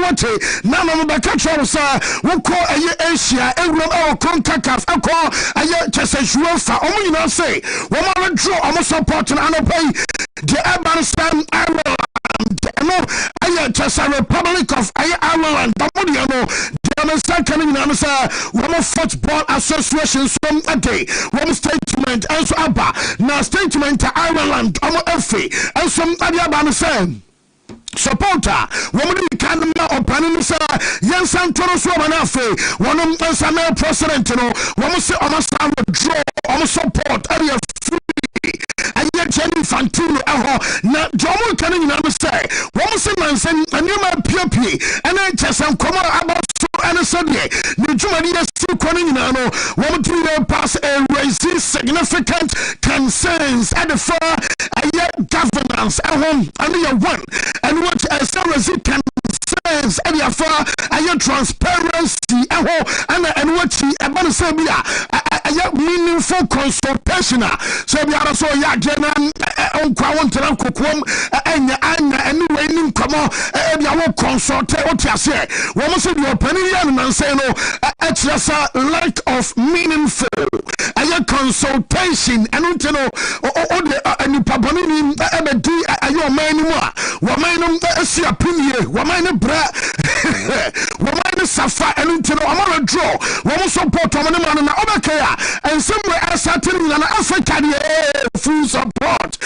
wote na no be ka cho sa wo ko aye Asia ewuram e CONCACAF akọ aye chesehua fa omo nyina say wo ma draw omo support na no pay the urban stand Ireland no aye chesa Republic of Ireland tamodia no the second na say wo football association some day wo statement and so aba na statement Ireland omo efe and some aba no say supporter woman can open say yes Antoro so manafe one of president no woman say almost withdraw almost support area free and yet Jenny Fantino na jomo can you say woman say man say anuma PP and I just come about so and Sunday the Jumani still calling no woman to pass a raising significant concerns at the far governance at home and you one and what as far as it can sense and far transparency and what he about to say meaningful consultation so we are so ya general on kwawon kokom anya anyway nim komo e bia wo consult what you say we must be open yan man say no just lack of meaningful consultation and you know any paboni ni e be ayo man mu a wo man no asi apini wo man no bra wo man no safa and you know amara draw wo mo support wo man na obekaya and somewhere certain in Africa full support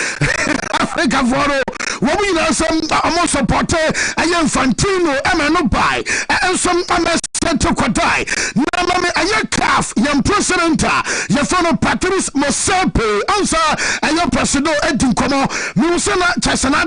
Africa for what we know some almost support a Fantino no buy and some to Kwadai Namame a calf young president your fellow Patrice Mosepe answer and your president Edin Komo Musana Chasana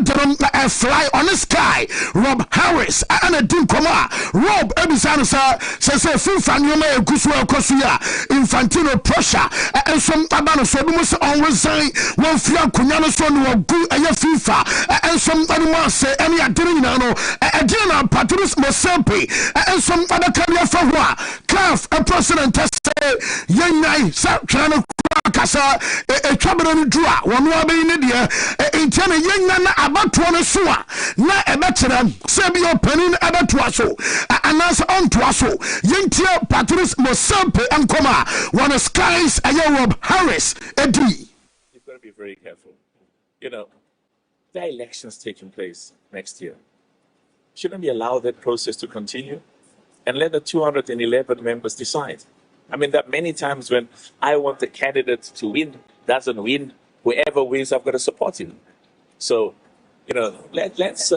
a fly on the sky Rob Harris and a Din Koma Rob Ebisansa says a full Fanyoma Guswa Kosuya Infantino pressure and some Tabano so must always say one fear Kunyano son or good a FIFA and some animal say any Adriano a dinner Patrice Mosepe and some other career for what calf a president say young trying kasa e twabere dua wono abe ne de e ntene yenya na abato no so a na e betere se bi opanin abato so anas onto so yentie Patrice Mosepe ankoma one skies Rob Harris edi. You've got to be very careful. You know, the elections taking place next year. Shouldn't we allow that process to continue and let the 211 members decide? I mean, that many times when I want the candidate to win, doesn't win, whoever wins, I've got to support him. So, you know, let's.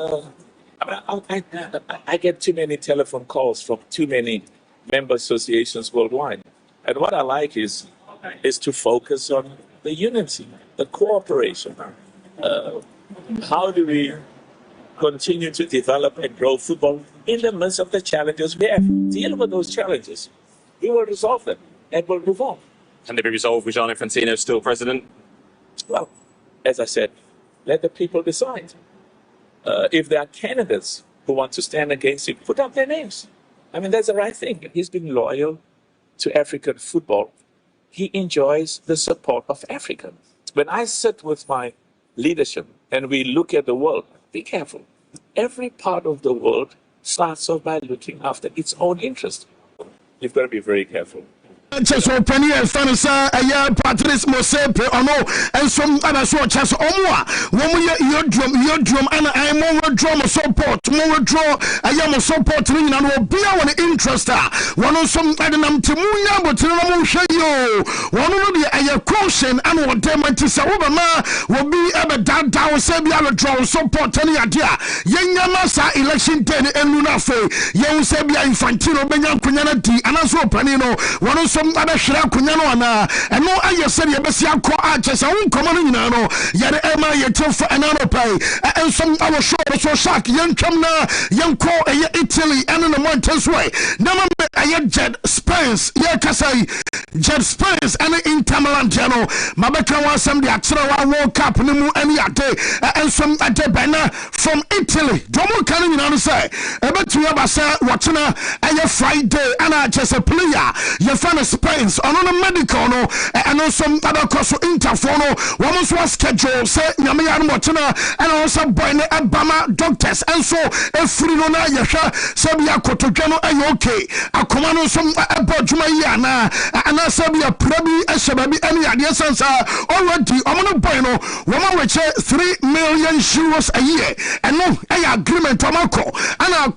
I get too many telephone calls from too many member associations worldwide, and what I like is to focus on the unity, the cooperation. How do we continue to develop and grow football in the midst of the challenges we have? Deal with those challenges. We will resolve them and we'll move on. Can they be resolved with Gianni Infantino still president? Well, as I said, let the people decide. If there are candidates who want to stand against him, put up their names. I mean, that's the right thing. He's been loyal to African football. He enjoys the support of Africa. When I sit with my leadership and we look at the world, be careful. Every part of the world starts off by looking after its own interest. You've got to be very careful. Just open here, Stanisa, Patrice Mosepe, and some other sort of your drum, and I'm more drum support, more draw, I am a support ring, and will be our interest. One of some Adam Timuya, but you one of the question and what them to Obama will be ever down Sabia draw support any idea. Young Yamasa election day and Lunafe, young Sabia Infantino, Benyan Kunyanati, and also Panino, one of some other Shrakunyano and no I said Yabasia co arches, I won't come on no Yada Emma Yatofa and Anope and some other show so shock young Kamna, young co Italy and in the mountains way. Number ɛyɛ Jed Spence yɛ kasa Jed Spence ɛne Inter Milan no mabɛka wasɛm de akyerɛ wa World Cup ne mu ɛne ade ɛnsom ade bɛna from Italy domo kan nyina no sɛ ɛbɛtumi aba sɛ wɔtena ɛyɛ Friday ana kyɛ sɛ player yɛfa no Spence ɔno no medical no ɛno nsom abɛkɔ so Interfo no wɔn nso schedule sɛ nyame ya no wɔtena ɛna wɔn sɛ boy ne ɛbama doctors ɛnso ɛfiri no na yɛhwɛ sɛ bia kotodwa no ɛyɛ okay akoma no nso ɛbɔ adwuma yi ana sɛ bia pra bi ɛhyɛ baabi ɛne adeɛ sansa already ɔmo no boy no wɔn awɛkyɛ 3 million euros a year ɛno ɛyɛ agreement ɔmo akɔ ana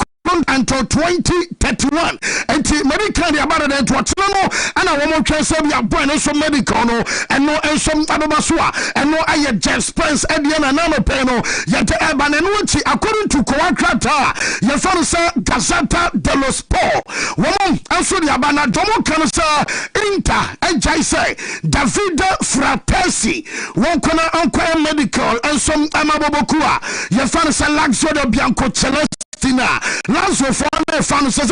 until 2031 enti medical de abare de twotena no ana wo mo twa se bia boy no so medical no eno enso ababa so a eno aye Jed Spence edie na no pay no yete eba ne no nti according to Coakrata ye for say Gazzetta dello Sport wo mo enso de abana domo kan say Inter ejai say David Fratesi won kona anko medical enso amaboboku a ye for say Lazio de Bianco Celeste Tina Lanzo Fane Fano says,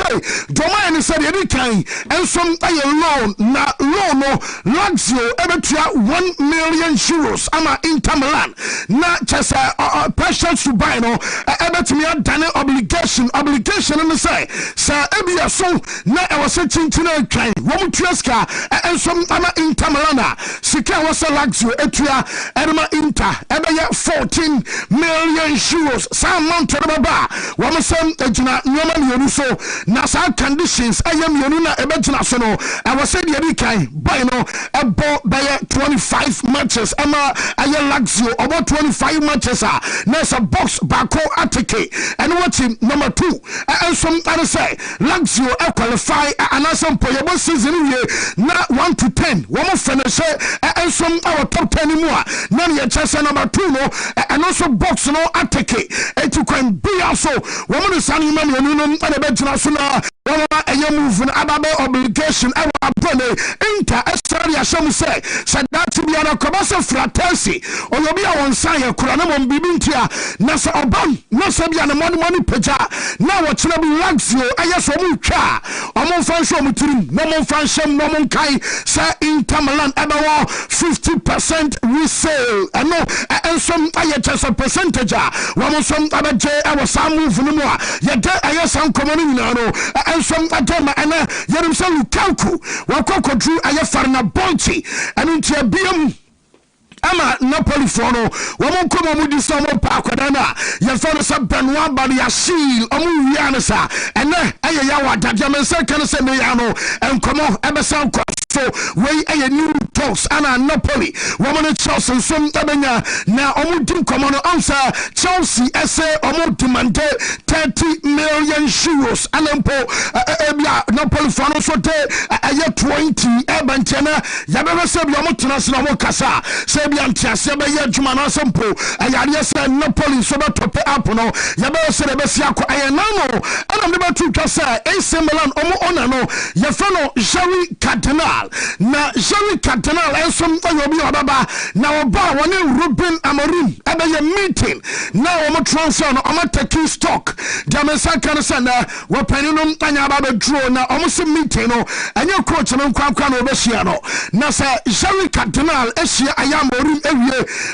Doma and said, Eddie Kane, and some loan, na loan, Lazio, Ebetra 1 million euros, ama Inter Milan, not just a pressure to buy no, Ebetimia done obligation, and the say, Sir Ebia so, na I was sitting to no train, Woman Treska, and some ama Inter Milana, Sika was a Lazio, Etria, Edema Inter, Ebea 14 million euros, some month to the bar, woman some ejina nyoma mienu so na sa conditions ayam mienu na ebejina so no I was said yedi kan boy no ebo by 25 matches ama aye Lazio about 25 matches na sa box bako atike and what number 2 and some other say Lazio qualify and some poyebo season ye na 1 to 10 one finish and some our top 10 more na ye chance number 2 no and also box no atike it can be also woman sani man yenu and a bench so na a move ababe obligation I will Inter Estoria some say said that to be an Acabasa Fratesi or you be on Saya Kuranam Bibintia Nasa Obam Nasabi and money peja now what's not be Lazio Ayas Omuka Omon Fansho Muturim no mon Fansham no mon Kai say Inter Milan Abawa 50% resale and no and some ayas a percentage one some abaje I was some move no more yet I some common and some adema and yerim say Lukaku wakoko drew ayafarna bonchi and into a BM ama Napoli fono womo komo mudi samo pa akwadana ye fono sa Benoit Badiashile omu wiane sa ene aye ya wadade men se kan se me ya no enkomo ebesa so we aye new talks ana Napoli womo ne Chelsea som tabenya na omu dim komo no answer Chelsea ese omu demand 30 million euros alempo ebia Napoli fono so te aye 20 ebantena ya bebe se bi omu tena se na omu kasa se Antiasia by Jumana Sampo, I said Napoli so top up no, Yabba said Bessiaco, I know, and I'm about to say, AC Milan, Onano, Yafano, Jerry Cardinal, na Jerry Cardinal, and some Baba, now about one Ruben Amorim, at a meeting, now I'm a transfer, I'm a taking stock, Jamesa Canasana, Wapenum, and Yabba draw now almost a meeting, and your coach and Quancano Bessiano, Nasa Jerry Cardinal, Esia, I am.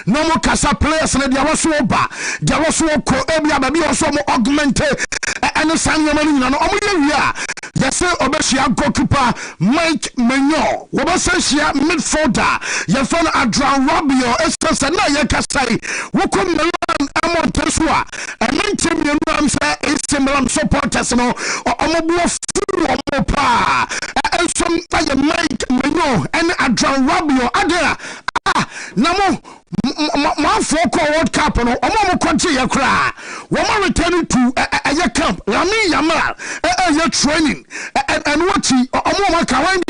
No more Casa players and there was over. There was ko ebia baby also augmented and Sanya Marina. Yes, Obesia goalkeeper Mike Menor. Wobasia midfielder. Yafana Adran Rabio Estes and Nayakasai. Wukum Milan Amon Tesua. And Mintim Yamsa is similar supporters no or Omobu Mopa. And some Mike Menor and Adran Rabio Adea. Namo for World Cup no omo konti ye kra wo return to a camp Rami Yamal training and what omo ka wan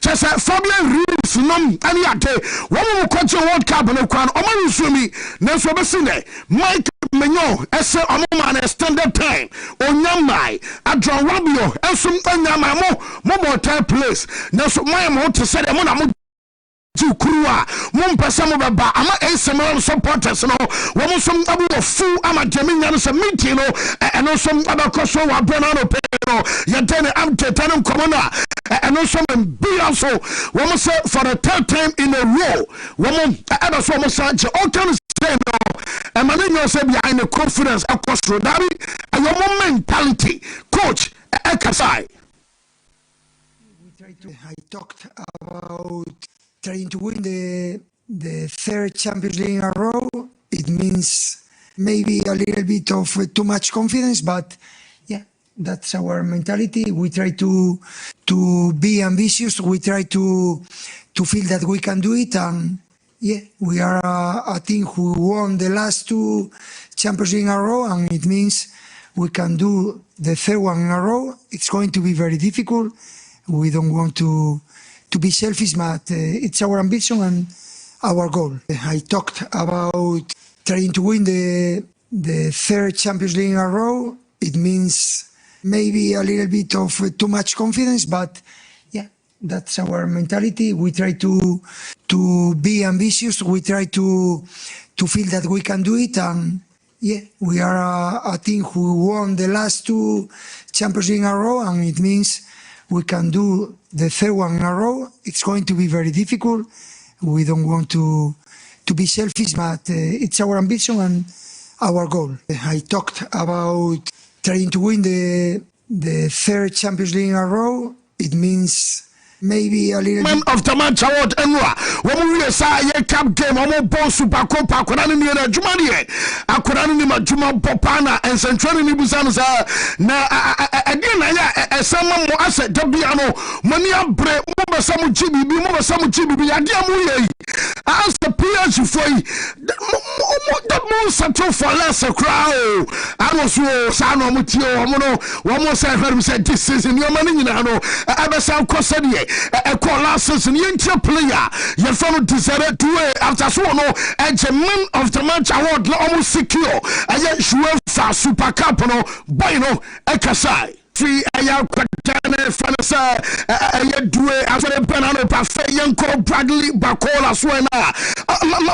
just Fabian Ruiz nom ani ade wo konti World Cup no kwan omo nsumi na so besine Mike Menyo ese omo man extended time onyamai Adron Rabio esum onyamai mo more time place na so my mo to say dem na mo Kurua, Mumpasamo Baba, Ama Esemon supporters, no, one some abu fu ama Jamina Samitino, and also Abacoso, Bonano Pero, Yatene Amtetanum Comona, and also be also, woman said for the third time in a row, woman, ever so much, all kinds of and Manino said behind the confidence across Rodari, and your mentality, coach, Ekasai. I talked about trying to win the third Champions League in a row. It means maybe a little bit of too much confidence, but yeah, that's our mentality. We try to be ambitious. We try to feel that we can do it, and yeah, we are a team who won the last two Champions League in a row, and it means we can do the third one in a row. It's going to be very difficult. We don't want to be selfish, but it's our ambition and our goal. I talked about trying to win the third Champions League in a row. It means maybe a little bit of too much confidence, but yeah, that's our mentality. We try to be ambitious. We try to feel that we can do it, and yeah, we are a team who won the last two Champions League in a row, and it means we can do the third one in a row. It's going to be very difficult. We don't want to be selfish, but it's our ambition and our goal. I talked about trying to win the third Champions League in a row. It means maybe a little Man of the match award enwa womu we say ye cup game omo bon super cup akoda ne na djuma de akoda ne ma djuma popa na ensentro ne busa no sa na ade na ya esama mo ase dabia no mani abre mo besa mo chibibi mo besa mo chibibi ade amu ye as the players for mo settle for less crowd I was so sa no mo tio mo no wo say her say this season your money nyina no abesa kwose de a call season yentia player your fellow deserted to after so no man of the match award almost secure aye UEFA super cup no boy no ekasai free aya kwatane fanasa aye duwe afere penano parfait yanko Bradley Bakola so na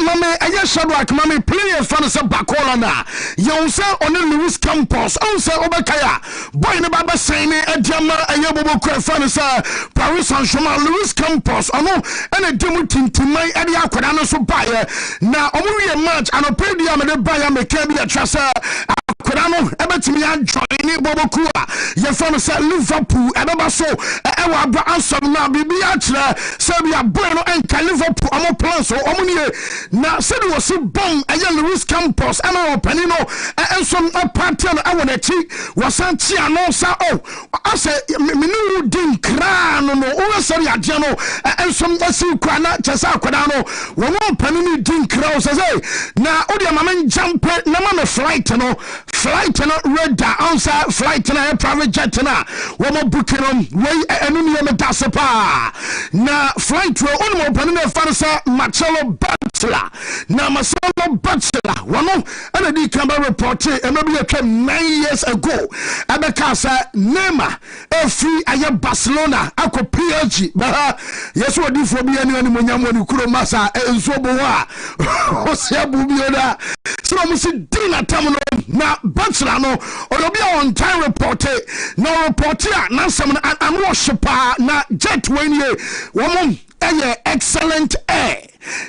mame aye shadow mame player fanasa Bakola na yonse on Luis Campos onse obekaya boy ne baba saying ediama aye bobo kwa fanasa Paris Saint-Germain Luis Campos ono ene demu tintimai ede akwada no so bae na omuwe match anopedia me de bae me ka bi atrasa akwada no ebetimi ya join bobo kuwa from Liverpool and so I will answer now be actually Serbia bueno and Liverpool amo plan so omunie na said was so bomb a Luis Campos and our penino and some pattern I want to was anti announcer oh I say me din kra no o Serbia jano and some that's kwana chesa kwadano wo penini din kra so say na odia mamen jump na ma flight no red answer flight na private jet na womo booking way enu ne me dasepa na flight ro on mo bani na farsa Marcelo Butler na Marcelo Butler wono ana di kan ba report e no bi atwa 9 years ago abeka sa Neymar free aye Barcelona akọ PSG ba yeso odifo bi ani monyam woni kuro masa enso bo wa o se bu bi oda so mo si dina tam no na Butler no odobi on time report na report na some and worship na jet when you woman excellent air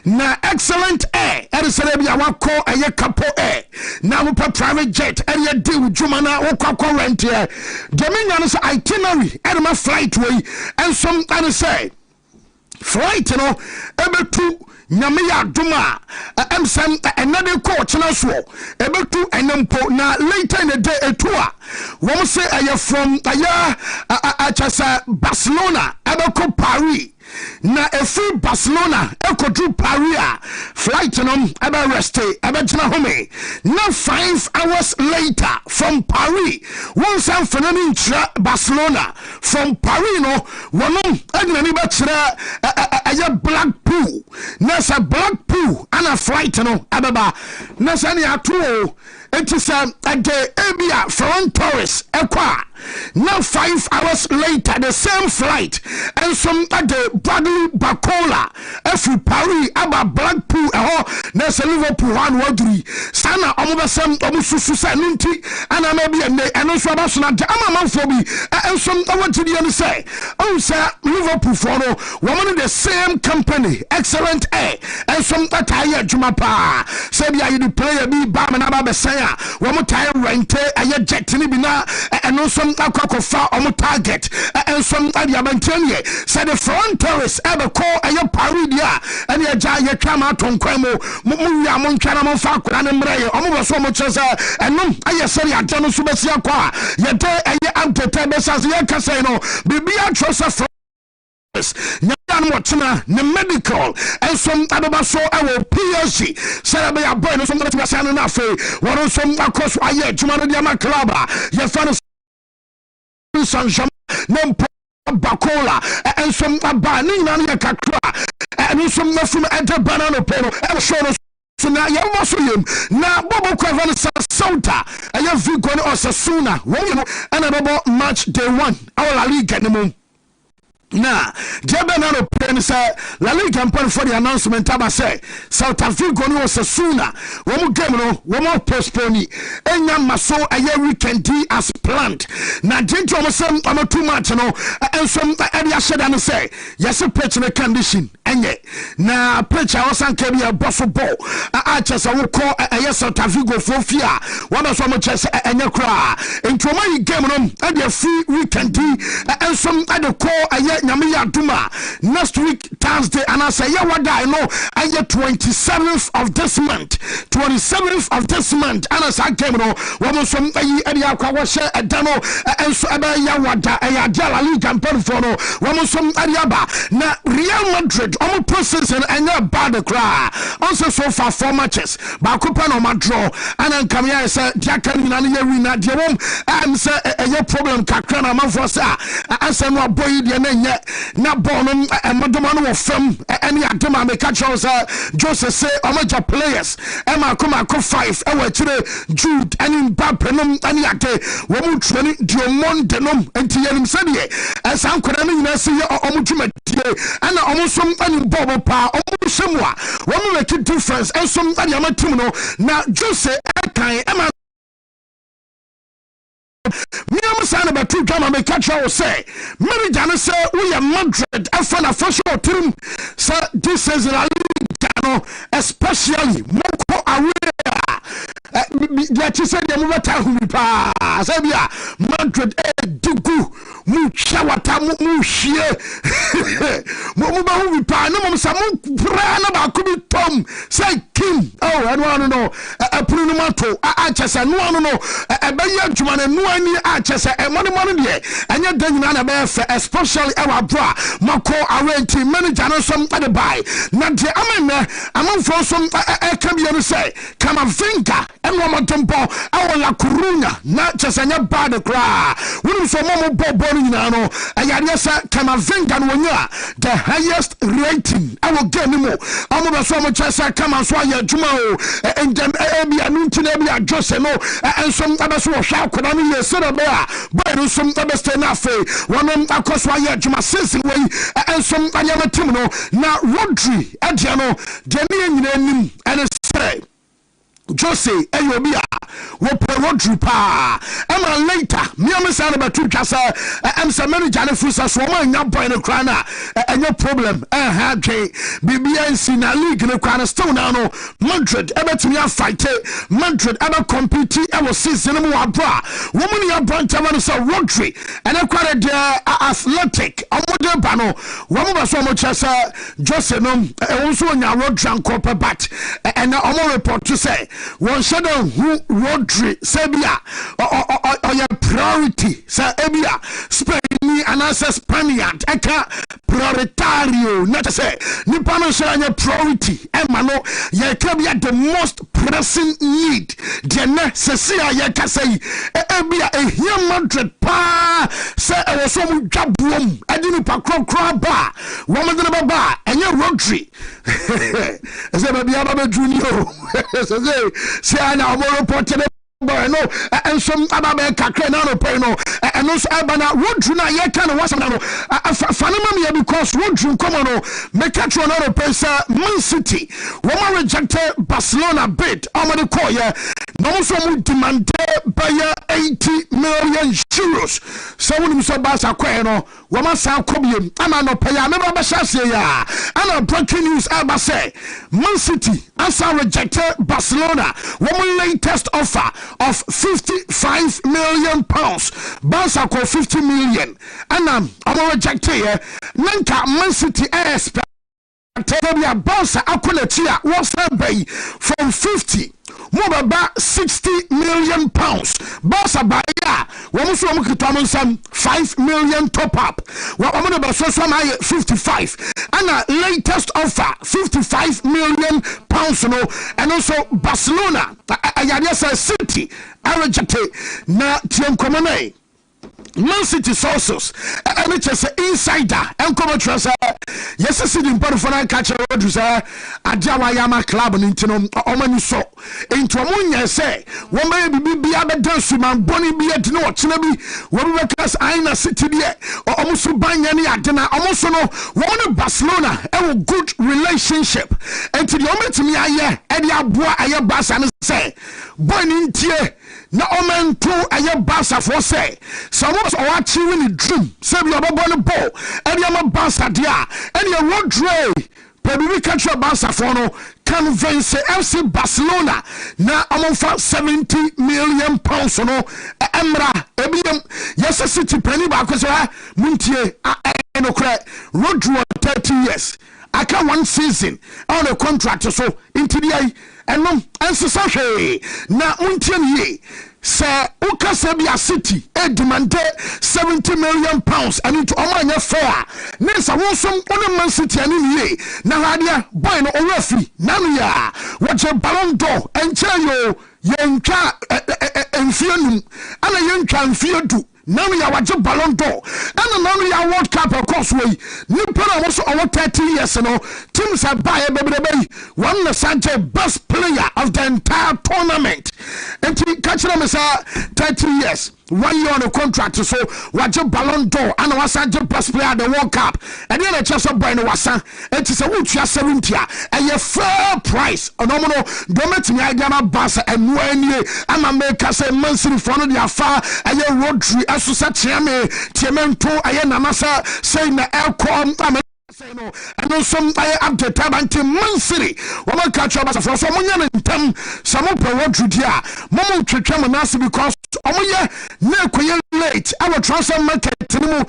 na excellent air ere Serbia wako aye capo air na wo private jet ere dey with jumana wo kwakọ rent here dominion no itinerary ere ma flight way and some and say flight no ebetu nyame ya duma emsem another coach na so ebetu enempo na later in the day etua won say aye from aye achasa Barcelona ebeko Paris na efi Barcelona ekodu Paris flight no ebe rest ebe gina home na 5 hours later from Paris one san fenani ntra Barcelona from Paris no wono agina ni be kire aye Blackpool na sa Blackpool ana flight no ababa na sa ni atu enti sa ade ebia from Torres ekwa now 5 hours later the same flight and some other Bradley Bacola every Paris about Blackpool there's a Liverpool one wadri sana omobasam omususu sa nunti ana maybe and also about so na ama for me and some I want to the say say Liverpool for no woman the same company excellent air and some attire juma pa say be you the player be ba na ba be say woman tire rent aye jet ni bi na and also akwakofa omo target and some adiabantanie say the front terrace ever call aye paridia and ya ja ye twama tonkwan mo wi amon twara mo fa akura ne mreye omo bo so mo chese enum aye seri adano so besi akwa ye de aye antete be sase ye kase no bibia trust Nyan Watana, the medical, and some other so our PSG. Sarah ya boy, no some that was enough. What on some across why yet to Manadiama Clubba. Your father San Germain, Bacola, and some abaning on your cacra, and some from enter banana peno, and show us. So now you must him. Now Bobo Cravan Santa, I have Vigon or Sasuna, and about match day 1. Our La Liga anymore. Na Jabanano Pensa La Liga for the announcement aba say South Africa no Sasuna one game no one postpone enya maso aye weekend as planned na jinto omsem am too much no and some area shed and say yes pitch the condition enye na pitch awosan ke bia boss ball a chese wo call aye South Africa for fear one of some chese enye kra into my game no e dey free weekend and some other call aye Nyame Duma next week Thursday and I say yeah what I know I get 27th of this month 27th of this month and as I came no woman some area kwa share a demo and so aba ya wada ya La Liga campaign for no woman some area ba na Real Madrid on process and ya bad cry also so far 4 matches ba kupa no ma draw and come here say diakani na ya win de wom am say a problem kakra na man for say answer no boy de na na bonum madomano wo fam any adema me catch us Joseph say omaja players ema kuma ko 5 e wa kire Jude any Mbappe num any ade wo mu treni Diamond num enti yenim sade san kwara no nyina se omutuma die ana omusom any bobo pa omusemwa wo mu make difference ensom ade amatim no na Joseph kan ema me am saying about two drama me catch you say Mary Jana say we are Madrid after for sure team so this is La Liga especially more aware that you said them what who pa say bia Madrid dugu mu chawata mu hie mu ba hu pa no mo sa mu pra na ba ku bi tom say Kim oh I don't know apunu mato a chese no no e be ye adwuma na no ani a chese e money de anya danyina na be fe especially e wa bra mako arrange manager no some at the buy na de amene amanfo some e ka bi no say Kamavinga and one tempo our La Coruna na chese nya bad cry we so mo bobo ni na no ayare sa Kamavinga no nya the highest rating our game mo amoba so mo chese kama so ya adwuma o engem e bia no ntine bia Jose no and some abaso hwa akona no ye sere be a boy no some abeste na fe wonom akoswa ya adwuma since we and some anyama team no na Rodri adia no de ne nyina nim and sere Jose Eyobia wo Rodri pa am later me am say about two chasa am say manager ne fusa so man nya boy no kra na enye problem ha dwe BBNC na league ne kra na still now no Madrid ebetimi a fight Madrid aba compete e wo season mu abra woman ya branch aba no say Rodri and e kware de athletic amode ba no wo mo ba so mo chasa Jose no e won so nya Rodri ankopa but and omo report to say one shadow who Rodri Sebia or your priority sa Ebia Spain and answer Spaniard eka prioritario not to say Nipano shanya priority emano ye kabia the most pressing need dene sesia ye kasei Ebia here Madrid pa say e was so mu dwabom adini pa kro ba woman de ba enye Rodri ese ba bia ba junior say na mo report boy no and some ababe kakra na no pay no and no abana wodru na ye kan wasam na no fanema me because wodru come no make it no no pay Man City woman rejected Barcelona bid amade call ye no so mu demand by 80 million euros so when so Barca kwɛ no woman sa kobiem ama no pay me ba shase ya ana breaking news aba say Man City asa rejected Barcelona woman latest offer of 55 million pounds. Barca call 50 million. And I'm rejected here. Nanka Man City expect Barca Akuletia was bay from 50. More about 60 million pounds. Barca by ya. Woman some 5 million top up. Well, I'm going to some 55. And a latest offer 55 million pounds. No, and also Barcelona. I City. I rejected na Tiam Komane. Man City sources and it's just insider and come trust yes see the part for catch Ajawa Yama club into omani so into amunya say one may be abedansu man boni be at no chinabi when we cast aina city there or almost banyani adena almost no one Barcelona a good relationship and to the moment me aye and ya boa aye Barca and say boy in tie na omen to aye Barca for say some of us are achieving the dream say we are born ball and ya Barca dia and ya road dray but we catch your Barca for no convince FC Barcelona na amonfa 70 million pounds no emra ebiem yes City penny ba ko say muntie no cry road dray 30 years I can 1 season on a contract so into the and no answer say na muntie ye say Ukasabia City demand 70 million pounds and into Omanya fair. Nessa Wilson on Man City and in ye. Nahadia boy no referee. Namia watch a ballon d'or and tell you Yanka and Fianum and a Yanka and Fiadu. Now we are watching Ballon d'Or and now we are World Cup of course we Nipona also over 30 years you know teams are by baby one the Sanchez best player of the entire tournament and to catch them is 30 years 1 year on a contract so watching Ballon d'Or and was Sanchez best player of the World Cup and then a chance of buying wasa it is a Wuchia 70 and a fair price a nominal don't me I got Barca and when you I'm a maker say Man City front of the afar and your road tree so such yame tiemento ayena masa say na elcom say no and also I update about Man City woman catch up for so munya ntam some road tree dia momo twetwa monase because omoye na koye late our transfer market no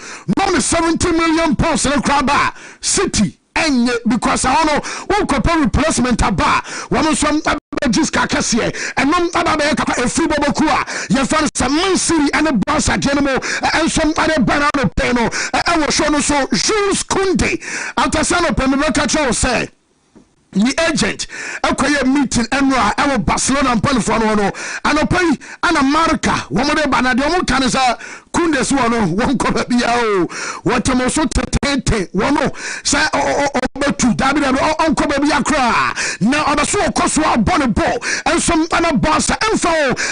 70 million pounds in craba City and because I don't know who could replacement aba woman some Jiska Cassie and non Ababe a free Bobokua. You found some Man City and a Barca General and some other banana peno. I was shown so Jules Kunde. After San Pemaka say the agent a meeting and our Barcelona and Palifono and a pay and America. Woman Banado Canasa Kundes one cover be what a most one say to WWE Uncle Baby Accra. Now on the so cost bonny ball and some other boss info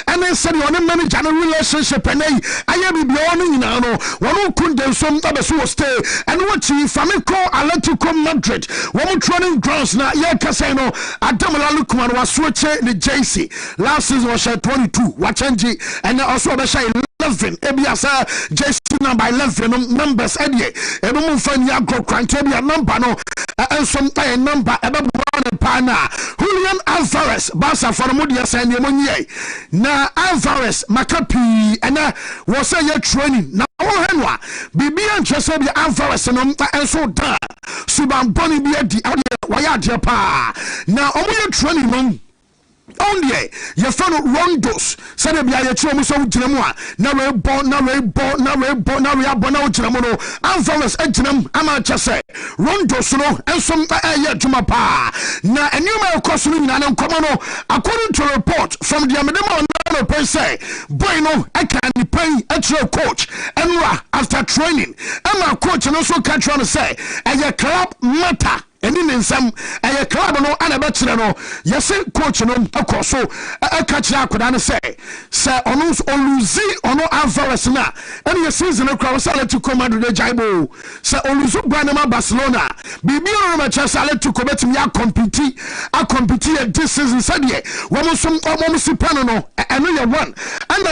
and then said on a manager and a relationship and I am beyond now one couldn't some other so stay and what chief Amico Atletico Madrid one training grounds now yeah Casino Adamala Lukman was switching the JC last season was 22 watching and also the 11 Ebiasa JC number 11 numbers Eddie Ebu Fanya Gro Criteria number no and some number Ebu Pana Julian Alvarez Barca for Mudia San Yemonye na Alvarez Makapi and was a training now Henwa Bibi and Chesabi Alvarez and so da Suban Bonnie be the Waya pa now only training only your fan rondos said be a chum so jinamua na we born we are born out jinamono Alvarez ejinam amacha say rondos no and some juma pa na enuma cost ni na nkomo according to report from the Amedemo no per say boy no I can pay a coach and after training and my coach and also catch on say a club matter eni ne nsam eye club no ana bekyere no yese coach no akoso akachira akoda no se ono oluzi ono Alvarez na eni ye season no kwa se Atletico Madrid jaibo se oluzu gbanema Barcelona bibi no Manchester Atletico betimi ya compete this season said ye wo mo sipano no eno ye one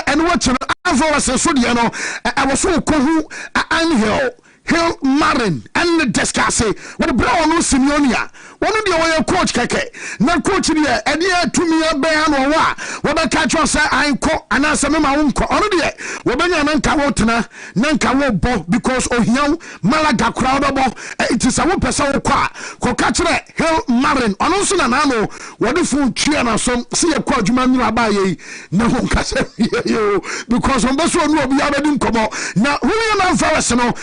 and what Alvarez so de no I was so kohu Angel Hill Marin and the discuss what the brown no Simeonia one of the coach keke na coach there e dey to me be an wa we be catch us I ko anasa me ma unko ono de we be nya nanka wotena nanka wo bo because ohian Malaga crowd bo it is a wo person wo ko catch Hill Marin ono so na no we dey fu twa na so se ye ko adwuma nura ba ye na ho kase yo because on be so no obi abedi nkomo na hu ye na Alvarez no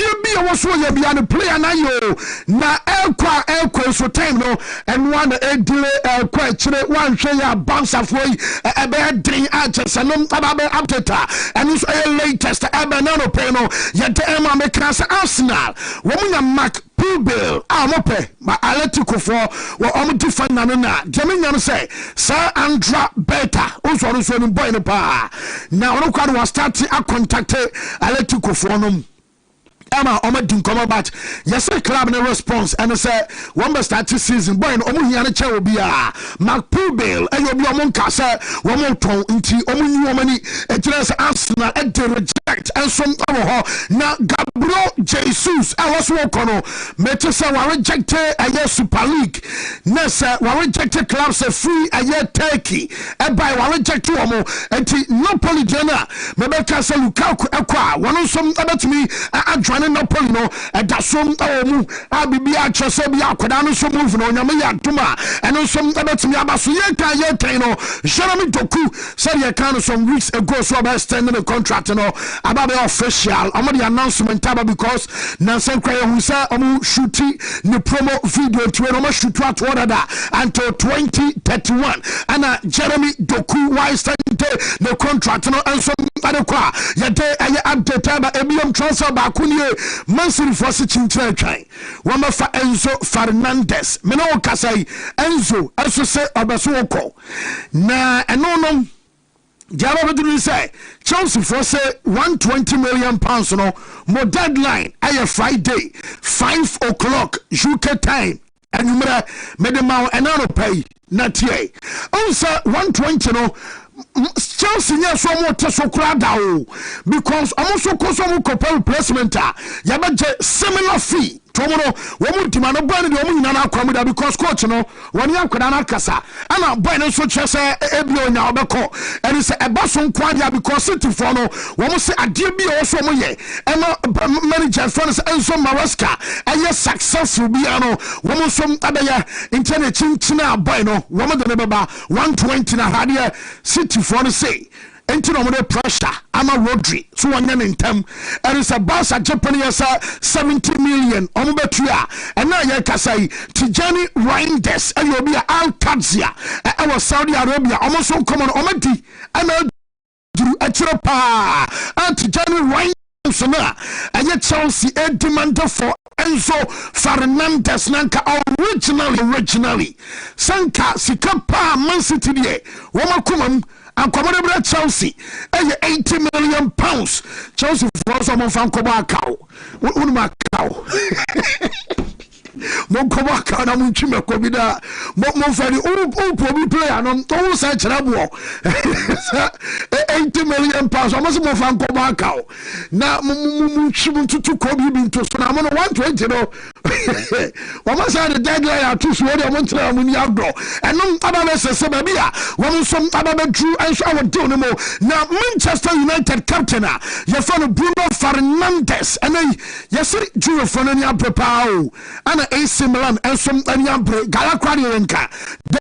be a was ye be an player na yo na elkwa so time no and one delay quite chire one hwe ya bounce afoi e be drin agents no ababe update and so latest ebe na no pay no ye dem ma make Arsenal wo munya Mark Bill amope ma Atletico for wo defend na no na jeminya no say Sir Andra Beta so so no boy no pa na ono kwa no start a contact Atletico for no Emma Omadin come about yes club no response and say one must start this season boy no omu hia na che obi a Mark Bill e obi omo nka say wo mo ton nti omu nyi omani e tire say Arsenal e dey reject and some ho na Gabriel Jesus e was wo kono mete say wa reject a Super League na say wa reject club say free a Turkey e by wa reject omo enti Napoli dena me be ka say Lukaku ekwa wono some abatimi adwane Napoli no da som mu abibi a chose bi akoda no so move no nyame ya duma eno som abetimi abaso ye kan no Jeremy Doku said ye can some weeks ago so about extending the contract no about the official the announcement about because Nansen Kwaye who say shooting the promo video to no shoot what order until 2031 and Jeremy Doku why extending the contract no and some adekwa ye dey update about ebiom transfer ba kunye Mansuri Fosi Chinchai, Wamafa Enzo Fernandez, Meno Kasai, Enzo, also say Abasuoko. Na enono Jabba say Chelsea for say 120 million pounds no more deadline a Friday 5 o'clock UK time and you made them out and I pay not here. Also 120 no Chelsea near so much so crowd because almost so custom replacement ya similar fee tomorrow woman demand no brand the woman na akwamida because coach no when you kwada na kasa ana boy no so chese ebio nya obeko and it's a bason kwadia because city for no woman say ade bi o so mo ye ema manager fans Enzo Maresca aye successful bi ano woman so abeya internet chinchina boy no woman de beba 120 na hade city for no say enti no more pressure ama Rodri so wanya ntem and it's a boss at Japanese 70 million omo betua and na ye kasai Tijani Reinders and you be Al Qadsia I was Saudi Arabia almost so common omadi and duru achiro pa Tijani Reinders na and yet Chelsea a demand for Enzo Fernandez nanka originally sanka sikapa Man City de woma kumam and Commodore Chelsea, 80 million pounds. Chelsea for some of Uncle cow. Monkobaka na munchime kobida monfani o player no to say cherabo 80 million pounds almost monfan kobaka na munchimu tutu kobi binto so na mo 120 no almost the deadline at so we montra muni agro eno ababe sese ba bia won som ababe true and so our deal no mo na Manchester United captain ya fano Bruno Fernandes and yes Juro fano ni aprepa o ana AC Milan and some Anyambre Galakwadi Renka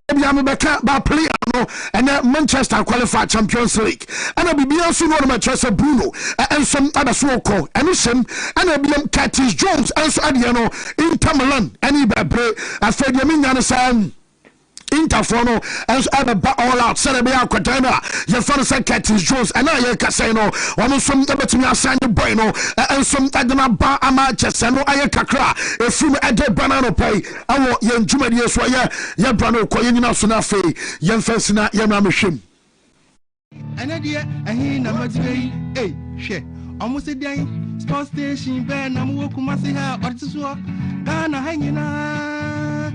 Debiam Beka ba player no and Manchester qualified Champions League and a BBS no Manchester Bruno and some other Swoko and some and a BM Curtis Jones and so Adiano Inter Milan and Ibebre after Yaminan Sam Interphone and ever all out. Serbia Quatana, your father said Curtis Jones, and I Casino, almost some Everton San Bueno, and some Adana Bar Amatches, and I Kakra, a film at the banana pay. I want young Jumadius, your brano, Koyana Sunafe, young Fessina, Yamamishim. And idea, and he number today, eh, share. Almost a day, sports station, band, I'm walking my hair, or to swap, Ghana hanging out.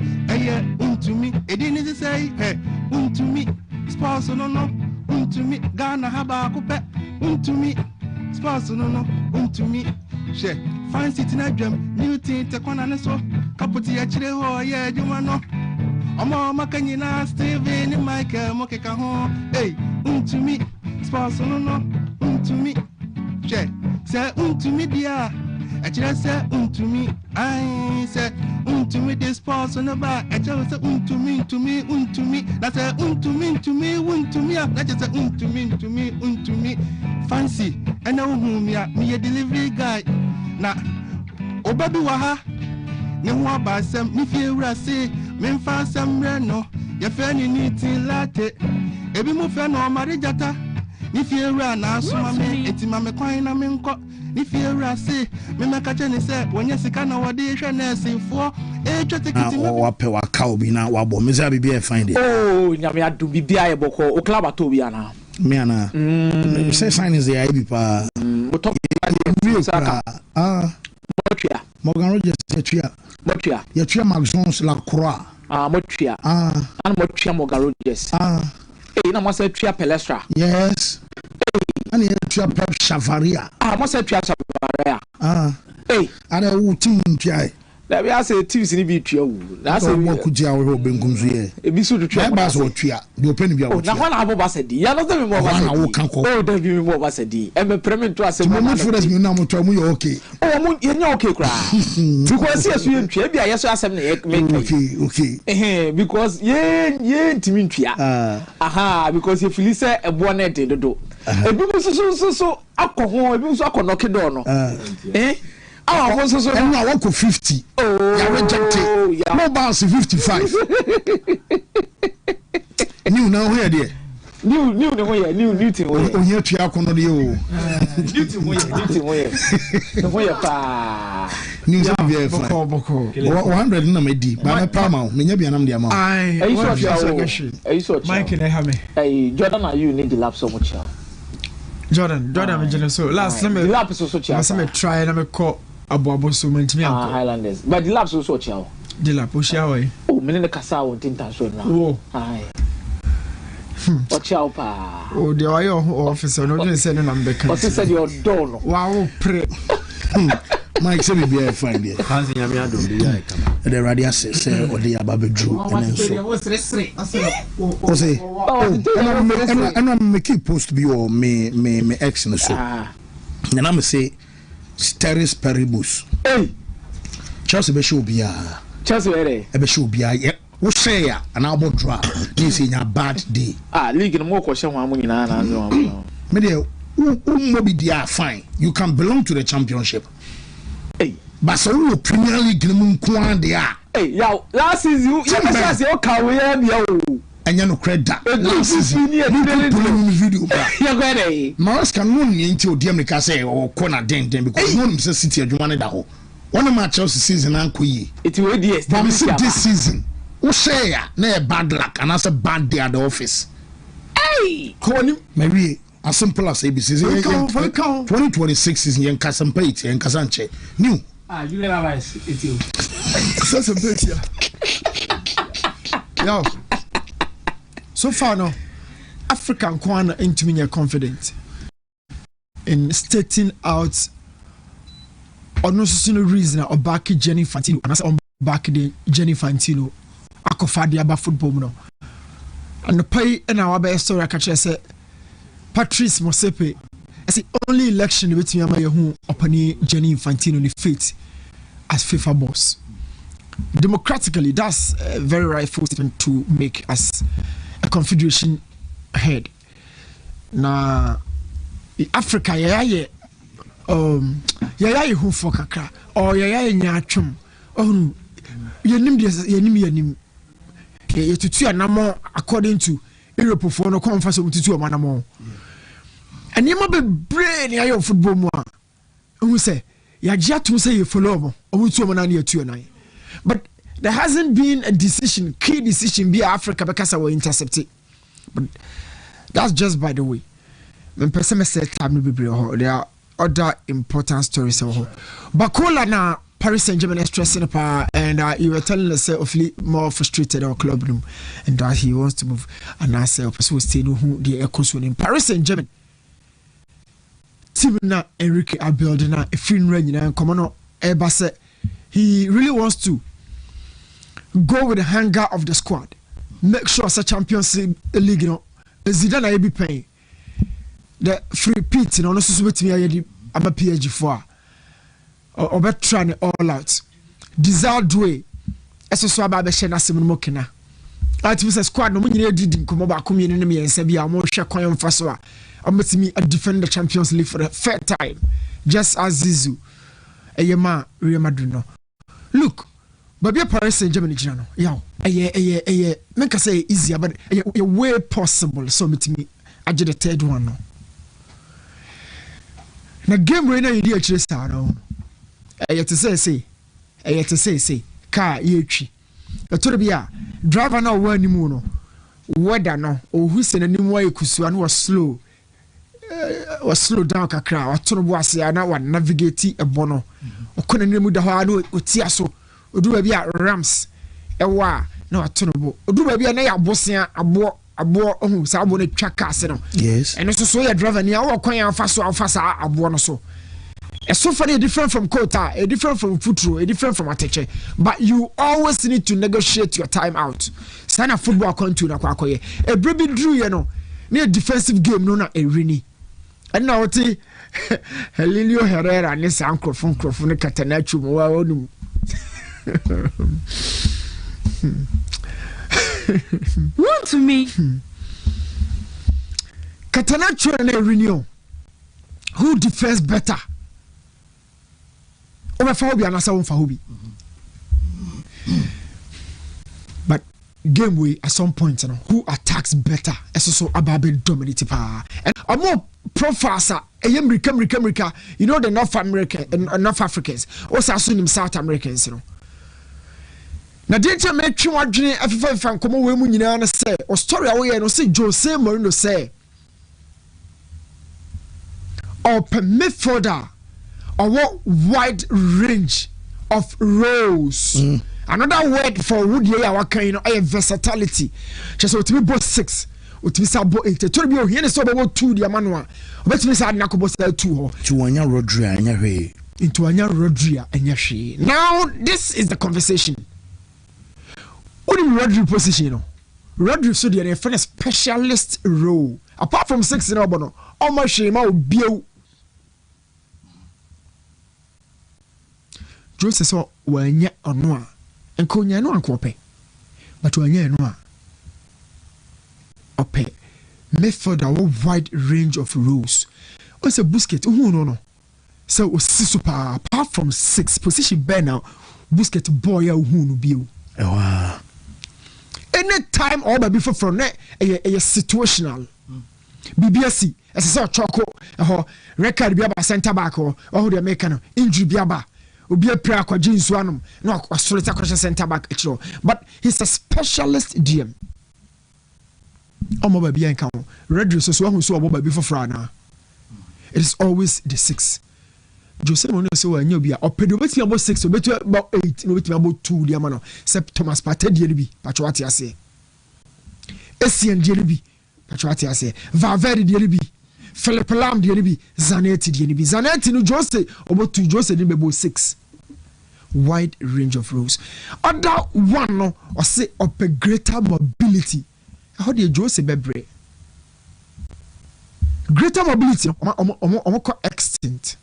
To me, it didn't say, hey, to me, sports no, to me, Ghana Habakupe, to me, sports no, to me, share, fine sitting at drum, new thing, take one and so, Caputi actually, oh, yeah, you want no. Omo Macanina, Steven, and Michael, Mokeka, hey, to me, sports no, to me. Say to me, dear. I just said to me. I said to me this person about. I just said to me. That's a to me. That just said to me. Fancy. I know whom ya me a delivery guy. Now, oh baby waha. Ne wa ba sem me feel say me fa sem reno. Ya fe ni niti latte. Ebi mo fe no marijata. If you run, I saw me, it's my coin. I'm in court. If you run, say, Memacachani said, when you're sick, I know what they should say for a ticket. Oh, Pewa Cowbina, Wabo, Mizabi be a find it. Oh, Yamia to be Biaboko, or Clabatobiana. Miana, say sign is the Ibipa. Morgan Rogers, Motia, Yatia Maxons La Croix. Motia, and Motia Morgan Rogers. Hey, no, must say Tria Pelestra. Yes. And you Tria Pep Shavaria. Must say Tria Shavaria. Hey, and a routine Tria. Let me ask a Tuesday video. That's a more could you have been Gumsy. A bisu to try Bass or Tria. The open of your now one hour was a D. I don't know what I can call. Oh, don't give me more was a D. And a permit to us a moment for us, you know, to me, okay. Oh, you're not okay, cry. Because yes, you and Trebia, yes, I said, okay. Because, yeah, Timitria. Aha, because if you say a bonnet, the door. A people so alcohol, a people so knock it down. Eh? Oh, what's so? And I walk 50. Oh, you rejected. No bounce 55. New now here, dear. New the way, new thing. Oh, here to your corner, you. New way. The way pa. New Zambia, 100 in a medi, but a palm, maybe an amount. I saw Mike and I have me. Hey, Jordan, are you need the lap so much? Jordan, so last time the lap is so last time I try and I call. Abo so many Highlanders, but the labs also chow. The lab, oh, Menina Casa won't intention now. Oh, aye. Watch out, pa. Oh, the oil officer, no, just sending them back. What said your door? Wow, pray. Mike said, be a fine day. Fancy Yamia do the radius say, or the Ababe Drew, and so. And I'm making post to be or me ex in the show. And I'm say. Steris Peribus. Hey, Chelsea be show be Chelsea be show be we say an album drop. This is a bad day. League no more question one money na me dey who be there fine. You can belong to the championship. Hey, but so you Premier League no nko dey hey, yo, last season you say you can we am and you no credit last season you video you go there Mars can no into DM say or corner den because no him say City adwuma da ho one match Chelsea season anko yi it will be this season we say na bad luck and as a bad day at the office hey Koni maybe as simple as ABC 2026 season yen kasampa it yen kasanche new you never advice it you so simple yo. So far, no, African Kwana into me confident in stating out or no reason or back Jenny Fantino and I say on back the Jenny Fantino akofadi about football no. And the pay and our best story I catch say Patrice Mosepe as the only election between my who upon Jenny Fantino the fate as FIFA boss. Democratically, that's a very rightful statement to make as a confederation head. Na Africa yaya who for kakra or yaya nyatwum oh yenim tutu anamo according to Europe for no conference with tutu amanamo and you be brain ya football mo who say ya jia to say you follow mo o tutu amana na 2-9 but there hasn't been a decision key decision be Africa because I were intercepted but that's just by the way when person say time no be there are other important stories Bakola na Paris Saint-Germain is stressing and you were telling us awfully more frustrated our club room and that he wants to move and I say also stay no who the echoes in Paris Saint-Germain team na Enrique Abiodun na efin rain na come on Ebase he really wants to go with the hunger of the squad make sure as a Champions League you know Zidane na be paying the free pit no so bet me ayedi aba PG for or bet trying all out desired way eso aba be hye na sem no mokena ati say squad no nyina didi nkomo ba komi ne me yensa bia mo hwe kwan mfa so a ametimi a defend the Champions League for the third time just as Zizou eyema Real Madrid no look Babia Paris Saint-Germain gina no yaw make I say easier but a way possible so metimi age the third one no na game we na yidi a kire sa no to say car yetwi to be a driver na wa ni mu no weather no ohu se na ni mu ayekusu na was slow down kakra wa to no bo ase na wa navigate ebono okona ni mu da ho na otia so odu ba bia Rams ewa na wa to no bo odu ba bia na ya bosia abo ohun sa abo na twa kase no yes and so ya driver ni awo kwan ya fa sa abo no so so funny different from quota a different from football a different from ateche but you always need to negotiate your time out sana football continue na kwakoye e brebi drew ye no na defensive game no na ewini and now what Helilio Herrera ne san krofon ne Katanachu mo wa onum Wontumi Katanachu na ewini who defends better but game way at some point you know, who attacks better so ababe dominate and a more profiles America you know the North Africans also assume South Americans you know na danger make you wadwene afifa nkomo we mu nyina na say o story away no say Jose Mourinho say or midfielder or what wide range of roles. Another word for wood here our kind of versatility. Just what we both 6, what we saw both 8. To be here so about 2 the manual. But we said Nakobo 2 to Anya Rodria and Yahe into Anya Rodria and Yashi. Now this is the conversation. What in Rodri position? Rodri so the a specialist role. Apart from 6 in Obono, almost shame out bio. Jose so wanya onwa enko nya no ankope but wanya no ope method a wide range of rules o say Busquets who no so o super apart from 6 position be now Busquets boy who no bio anytime all be before from a situational BBSC as a choco record be about center back or the American injury be about obi apra akwaje nsu anom na asoleta cross center back etro but he's a specialist DM omo ba bia nka ho Rodri so hu so omo ba bi fofra na it is always the 6 Jose Mourinho so anya obi a opedo beti about 6 obetu about 8 no beti about 2 dia ma no except Thomas Partey die bi patcho ate ase Essien die bi patcho ate ase Valverde die bi Philip Lam die bi Zanetti no Jose about 2 Jose ni bebo 6 wide range of roles other one no or say up a greater mobility how do Jose bebre greater mobility omo extinct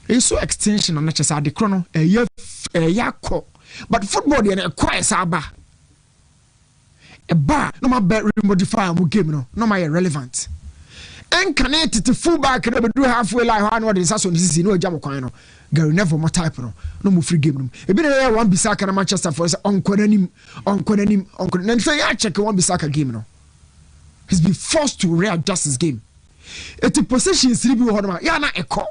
it's so extension on just the chrono yakko but football dey na kwai saba e ba no ma bet modify mo game no ma relevant and connected to fullback and do halfway like one what is also this is no Jamaican. Gary never more type no more free game. A bit of one Bissaka and Manchester for on Kodanim. And say I check one Bissaka game no. He's been forced to readjust his game. It's a possession is 3 1. Yeah, na echo.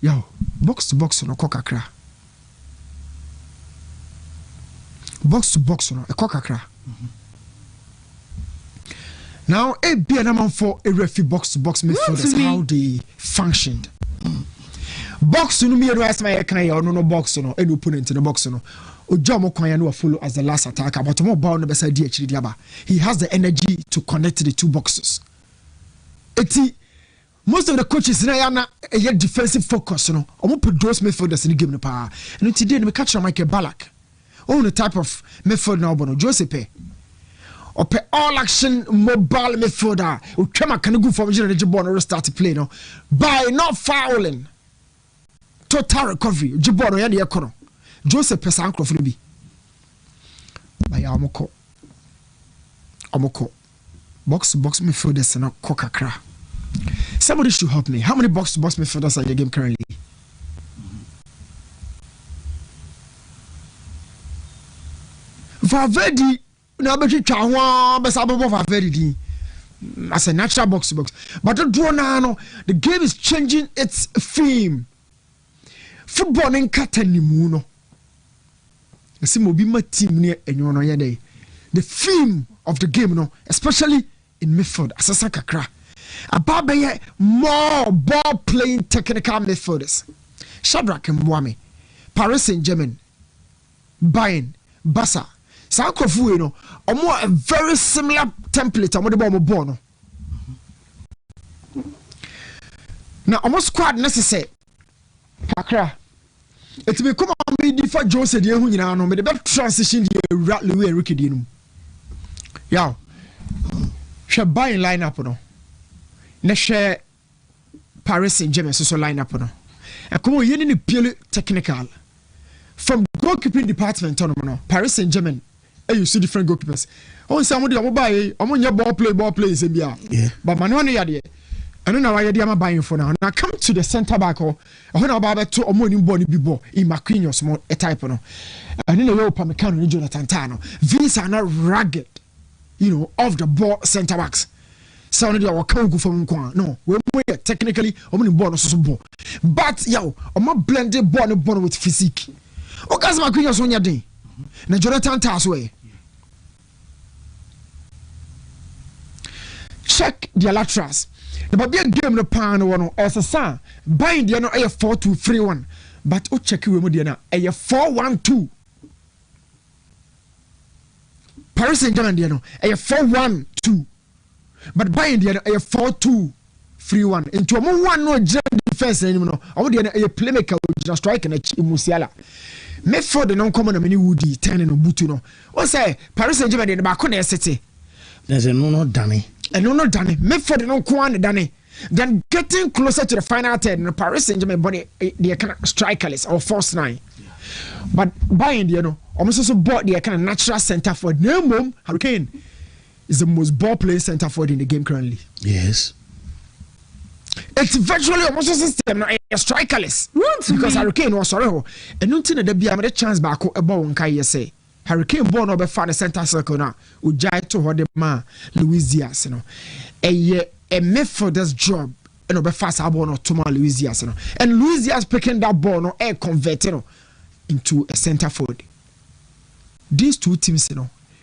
Yo, box to box no kokakra. Box to box no a kokakra. Now, a be an amount for a referee box to box midfielders how they functioned. Box no me advice my can no box no any opponent in the box no. Ojomo Kwanya no follow as the last attacker, but more bound no beside DH. He has the energy to connect the two boxes. Most of the coaches na a defensive focus no. Omo put those midfielders in the game no pa. And today we catch Michael Ballack. The type of midfield now bono Joseph. Ope all action mobile midfielder. Uchema can go for the ball or start to play no. By not fouling. Total recovery. Jibono ya de kono. Joseph Pesankro for be. By Amoko. Box to box midfielders na kokakra. Somebody should help me. How many box to box midfielders are in the game currently? Valverde na be twitwa ho be sababo Valverde as a natural box to box. But the draw now the game is changing its theme. Football in Catanimu no. See mobi ma team ne enyo no ye dey. The theme of the game no, especially in midfield, asasa kakra. Ababe more ball playing technical midfielders. Shadrack Mwame, Paris Saint-Germain, Bayern, Barca. Sankofu you know, a very similar template on the ball no. Now almost squad necessary. Kakra. It become a midi for Jose de hu nyina no me the transition the Louis Enrique di no. Yeah. She buying lineup no. Na share Paris Saint-Germain so lineup no. And come on, you need purely technical. From goalkeeping department no. Paris Saint-Germain you see different goalkeepers. Somebody ball play is yeah. But man one ya I don't know why they are buying for now. Now come to the center back or when about to morning body be ball in McQueen or small a type no. And in the way Pamecano and Jonathan Tano. These are not rugged, off the ball center backs. Sounded your can't go from no. We're technically ball so ball. But blended ball with physique. Okas McQueen on your day. Na Jonathan Tasway. Check the laterals. The Babia game the pan one as a son. Bind the 4-2-3-1. But o check you Modiana a 4-1-2. Paris Saint-Germain a 4-1-2. But bind the a 4-2-3-1. Into a one no defense anymore. I would a playmaker just strike and a Musiala. Medford the non-common many woody turning on Butu no. What say Paris Saint-Germain in the Bacone City? There's a no Danny. And no Danny. Medford the non-Kwan Danny. Then getting closer to the final 10, Paris Saint-Germain body they kind of strikerless or force 9. But buying almost also bought the kind of natural centre forward. No mom, Hurricane is the most ball playing centre forward in the game currently. Yes. It's virtually almost a system a strikerless. Because Hurricane was sorry. And nothing that be a chance back about one can say. Hurricane born over the center circle now. Ujai to what the man Luis Diaz, a midfielder's job and over fast abon or Toma Luis Diaz. And Luis Diaz picking that ball no air converted into a center forward. These two teams,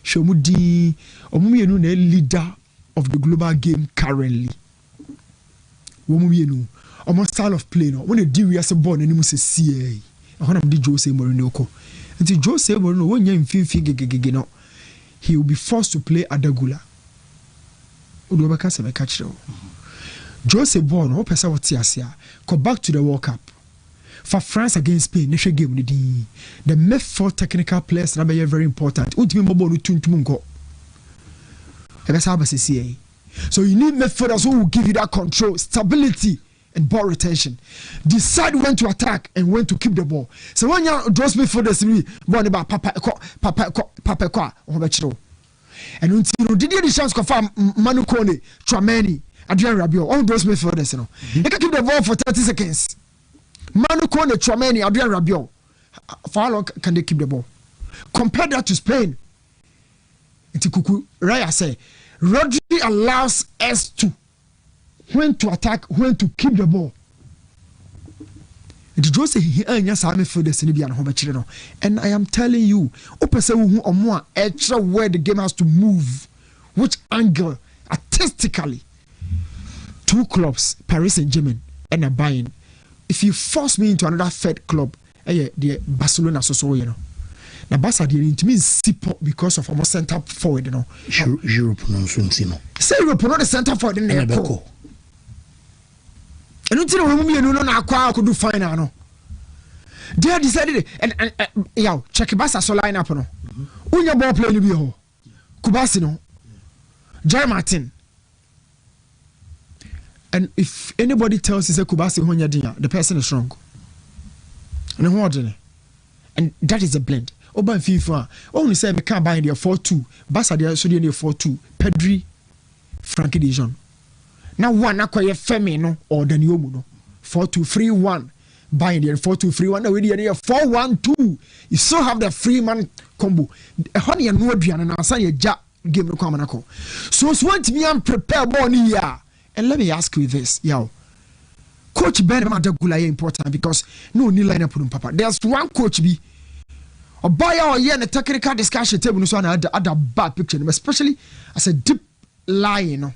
Shomudi Omuyenu leader of the global game currently. Almost style of play no when they deal with a ball and you say see I want to Jose Mourinho ko until Jose Mourinho when you in no he will be forced to play Adagula Odobaka se me catch Jose ball no person what asia go back to the World Cup for France against Spain national game the midfield technical players na be very important ultimate ball no tuntum nko e be say ba see. So you need midfielders who will give you that control, stability, and ball retention. Decide when to attack and when to keep the ball. So when you draws midfielders, born about Papa, and until did the chance confirm Manu Kone, Trameni, Adrian Rabiot, all those midfielders, you know. He can keep the ball for 30 seconds. Manu Kone, Chouameni, Adrian Rabiot. For how long can they keep the ball? Compare that to Spain. It's Kuku. Raya say, Rodri allows us to when to attack, when to keep the ball. It just say he yes, I'm for the Senebian home, and I am telling you, Opesa or more extra where the game has to move, which angle artistically. Two clubs, Paris Saint-Germain and a Bayern. If you force me into another third club, the Barcelona, so you know. Now Barca didn't mean sip up because of almost center forward, you know. Europe no no. Say Europe not the center forward in there. And until we no na could do final no. They decided and yeah, check Barca so line up no. Unya ball play ni bi ho. Kubasi no. Jerry Martin. And if anybody tells you say Kubasi honya dia, the person is wrong. And that is a blend. Oba FIFA. Only say we can't buy in there 4-2. Barca there so there 4-2. Pedri, Frankie De Jong. Now one acquire Femino or the new no 4-2-3-1. Buy in there 4-2-3-1. Now we there 4-1-2. You still have the free man combo. Honey and no Adrian and I'll your ja game no come anako. So want me and prepare money here. And let me ask you this, yo. Coach Ben Madagula is important because no new lineup on papa. There's one coach be a buyer or yeah, the technical discussion table so other bad picture, especially as a deep line, you know.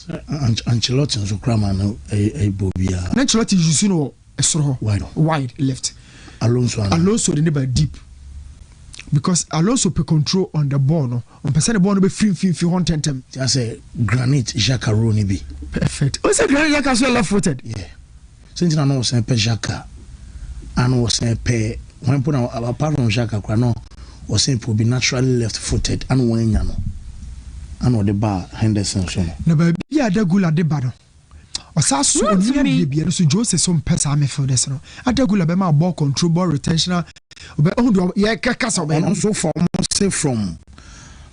Ancelotti so Kramer no a Bobia. Ancelotti you know a sort wide left. Alonso the neighbor deep. Because Alonso pe control on the ball no. On person the ball no be free 110. I say Granit Xhaka Roni be. Perfect. O say Granit Xhaka so left footed. Yeah. Since I know say pe Xhaka and was say pe when put apart from Xhaka kwa no was say be naturally left footed and when nya no. And the bar Henderson so no. Na ba bia Adagula de ba no. Osaso oni bia so Jose some person midfielders no. Adagula be ma ball control, ball retention. Yeah, and also from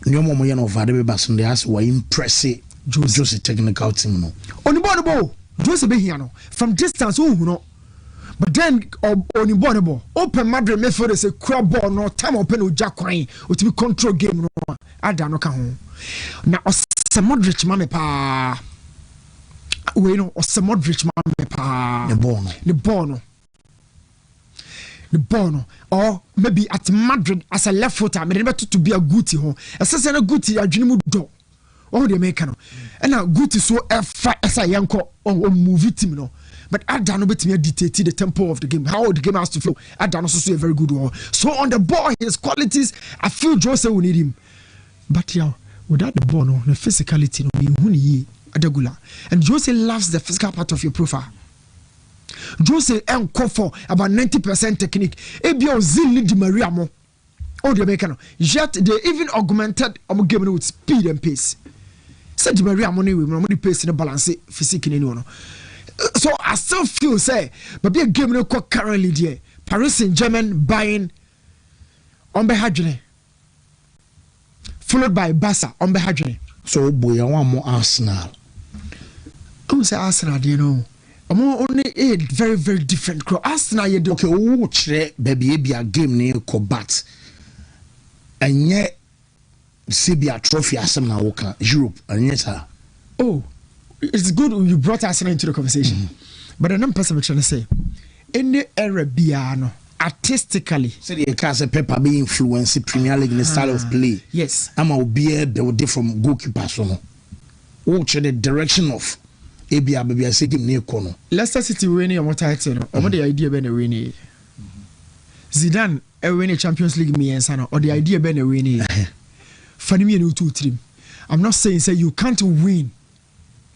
Nyomo Moyan of Vadebe they ask why impressive Jose technical team no. On the ball, Jose Behiano from distance, oh no. But then on the ball, open Madrid method is a crab ball, no time open with Jack Wine, or to be control game no. I don't know home. Now some Modric mame pa. We know some Modric mame pa. The ball. The Bono or maybe at Madrid as a left footer, I mean to be a Guti home. As a Guti, a Junimu do. Oh, the American. And now Guti so as a young or movie team, no. But I don't know me dictate the tempo of the game, how the game has to flow. I don't know so a very good one. So on the ball, his qualities, I feel Jose will need him. But yeah, without the ball, no, the physicality, no, Adagula. And Jose loves the physical part of your profile. Jose and for about 90% technique. Ebio Zilli Di Maria mo. Oh, the American. Yet they even augmented game with speed and pace. Said Di Maria money with money pace in the balance physique in anyone. So I still feel say, but be a game no currently there. Paris Saint-Germain buying on Behadjane. Followed by Barca on Behadjane. So boy, I want more Arsenal. I say Arsenal, do you know? Only a very, very different crowd. Arsenal, you do. Okay, watch baby be a game near Cobat. And yet, see be a trophy as some now Europe, and yes, sir. Oh, it's good you brought Arsenal into the conversation. But the person trying to say, in the era Biano, artistically, say the case paper be influence Premier League in the style of play. Yes, I'm a be different goalkeeper. So, watch the direction of. Ebia baby I say game near corner. Leicester City winning on what title. Or the idea ben a winning. Zidane a winning Champions League me and or the idea ben a winning. Funny me 2-3. I'm not saying say you can't win.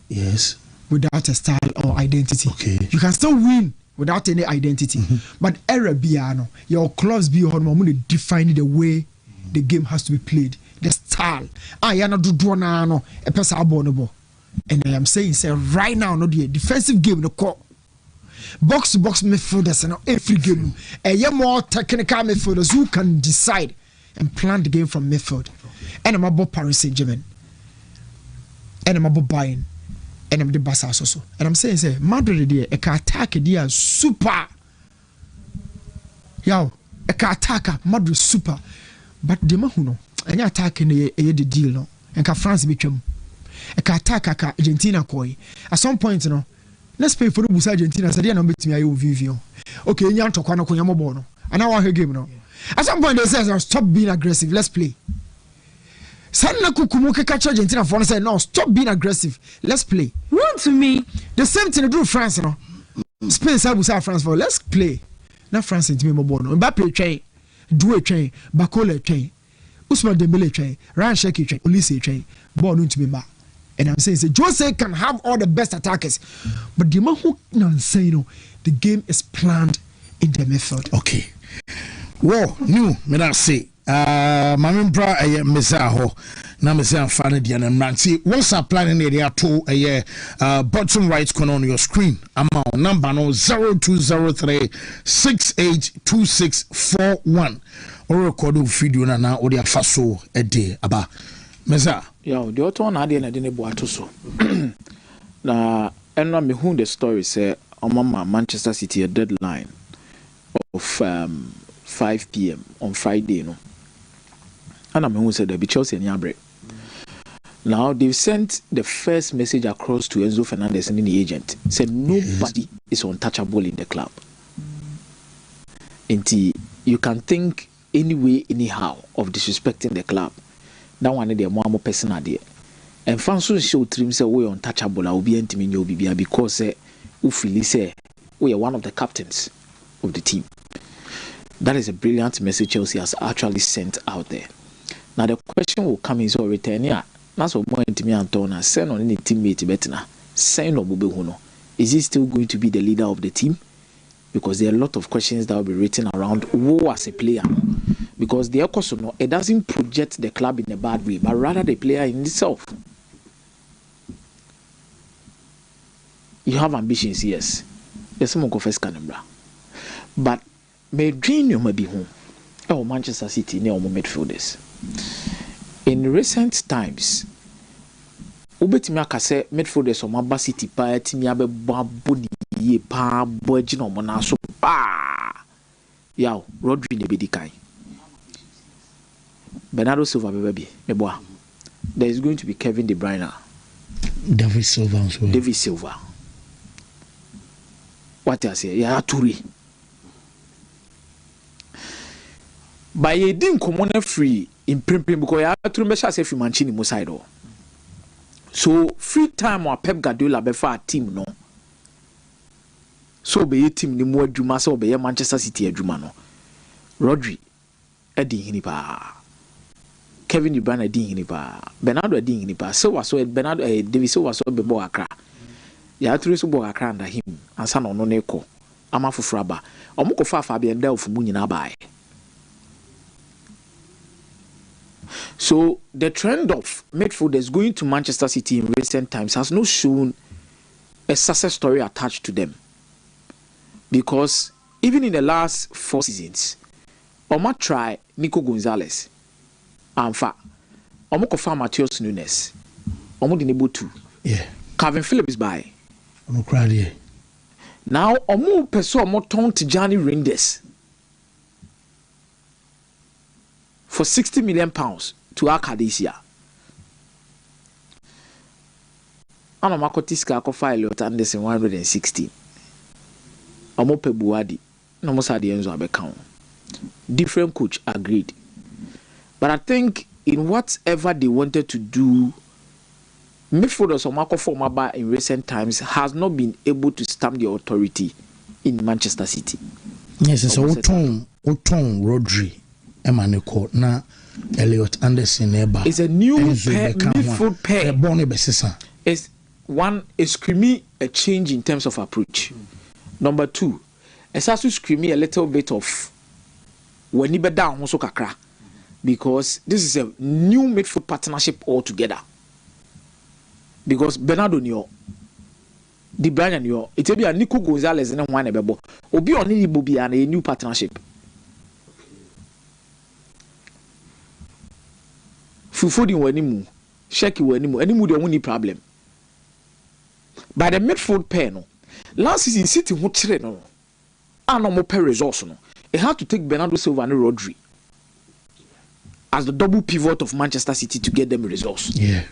Yes. Without a style or identity. Okay. You can still win without any identity. But era biano, your clubs be on moment define the way the game has to be played. The style. Yana do no a person abominable. And I am saying, say right now, no the defensive game, the core box to box midfielders and every game. A more technical midfielders who can decide and plan the game from midfield. And I'm about Paris Saint-Germain. and I'm buying and I'm the bass also. And I'm saying say Madrid there a car attack there super. Yo, a car attack Madrid super. But the mahuno any attack in the deal no and ka France betwam. A car attack Argentina koi. At some point you know let's pay for the Busa Argentina so they no betimi ayo vivio. Okay, nyan to kwana konya mobo no. And now our game no. At some point they say stop being aggressive. Let's play. Sanna Kukumuke catch Argentina for say no, stop being aggressive. Let's play. Wontumi. The same thing they do France, you know. Spain say France for let's play. Now France into me more no. Mbappe train, Doué train, Bakola train, Ousmane Dembele train, Ryan Cherki train, Olise train. Ball into me back. And I'm saying say Jose can have all the best attackers, but the man who can say you know the game is planned in the midfield. Okay. Well, new me that say. Mamin bra a mesaho na mesa fane dia na mranti once a plan in area to a bottom right corner on your screen amount number no 0203682641 or record video na o dia faso e de aba mesa yeah the auto na de na de ne bo atoso na enna me hu the story say omama Manchester City a deadline of 5 p.m. on Friday no. And I'm who said the Chelsea and Yabre. Now they've sent the first message across to Enzo Fernandez and the agent. Said nobody is untouchable in the club. And you can think anyway, anyhow of disrespecting the club. That one is more personal idea. And fans show trim say we untouchable. I will be intimate because Ufili say we are one of the captains of the team. That is a brilliant message Chelsea has actually sent out there. Now the question will come is already return yeah. That's what more to me Antona send on any teammate better. Send on Bubehuno. Is he still going to be the leader of the team? Because there are a lot of questions that will be written around who as a player. Because the Ekosono, it doesn't project the club in a bad way, but rather the player in itself. You have ambitions, yes. There's some confess Canberra. But may dream you may be home. Oh, Manchester City near midfielders. In recent times, ubetimi akase midfielders on Manchester City pa timi abe baboni ye pa boji no mo na so pa. Yaw, Rodri ne bedi kai. Bernardo Silva baby, meboa. There is going to be Kevin De Bruyne. David Silva as well. David Silva. What I say? Yeah, Toure. By a didn't come on free in Primpim because I have to remember if you Mancini Musaido. So free time or Pep Guardiola before a team no. So be a team the more Juma so be a Manchester City a Jumano. Rodri Eddie Hinipa. Kevin De Bruyne Eddie Hinipa. Bernardo Eddie Hinipa. So was so Bernardo David so was so be Boakra. Ya three so Boakra under him and son on no neko. Amafu Fraba. Omoko fa Fabian Del for Munina by. So the trend of midfielders going to Manchester City in recent times has not shown a success story attached to them. Because even in the last 4 seasons, Oma try Nico Gonzalez, Amfa, Omo kofa Matheus Nunes, Omo dinebo to. Yeah. Calvin Phillips by. Omo crowd. Now Omo peso Omo ton Tijani Reinders for £60 million to Arcadia. Ano makotiska ako file Elliot Anderson 160. Omo pe Buadi. No mo sa de Enzo abeka. Different coach agreed. But I think in whatever they wanted to do, midfielders or Marco Formaba in recent times has not been able to stamp the authority in Manchester City. Yes, it's a Wontumi Rodri Emaneko na Elliot Anderson eba. It's a new midfield pair. It's one is screaming a change in terms of approach. Number two, it's also screaming a little bit of when you down also kakra. Because this is a new midfield partnership altogether. Because Bernardo Nio, De Bruyne Nio, it will be a Nico Gonzalez and one ebebo. Obi oni bobi and a new partnership. Fufodi wanimu Sheki wo animu de woni problem. By the midfield pair no. Last season City ho kire no. Ano mo pair resource no. It had to take Bernardo Silva and Rodri as the double pivot of Manchester City to get them resource. Yeah.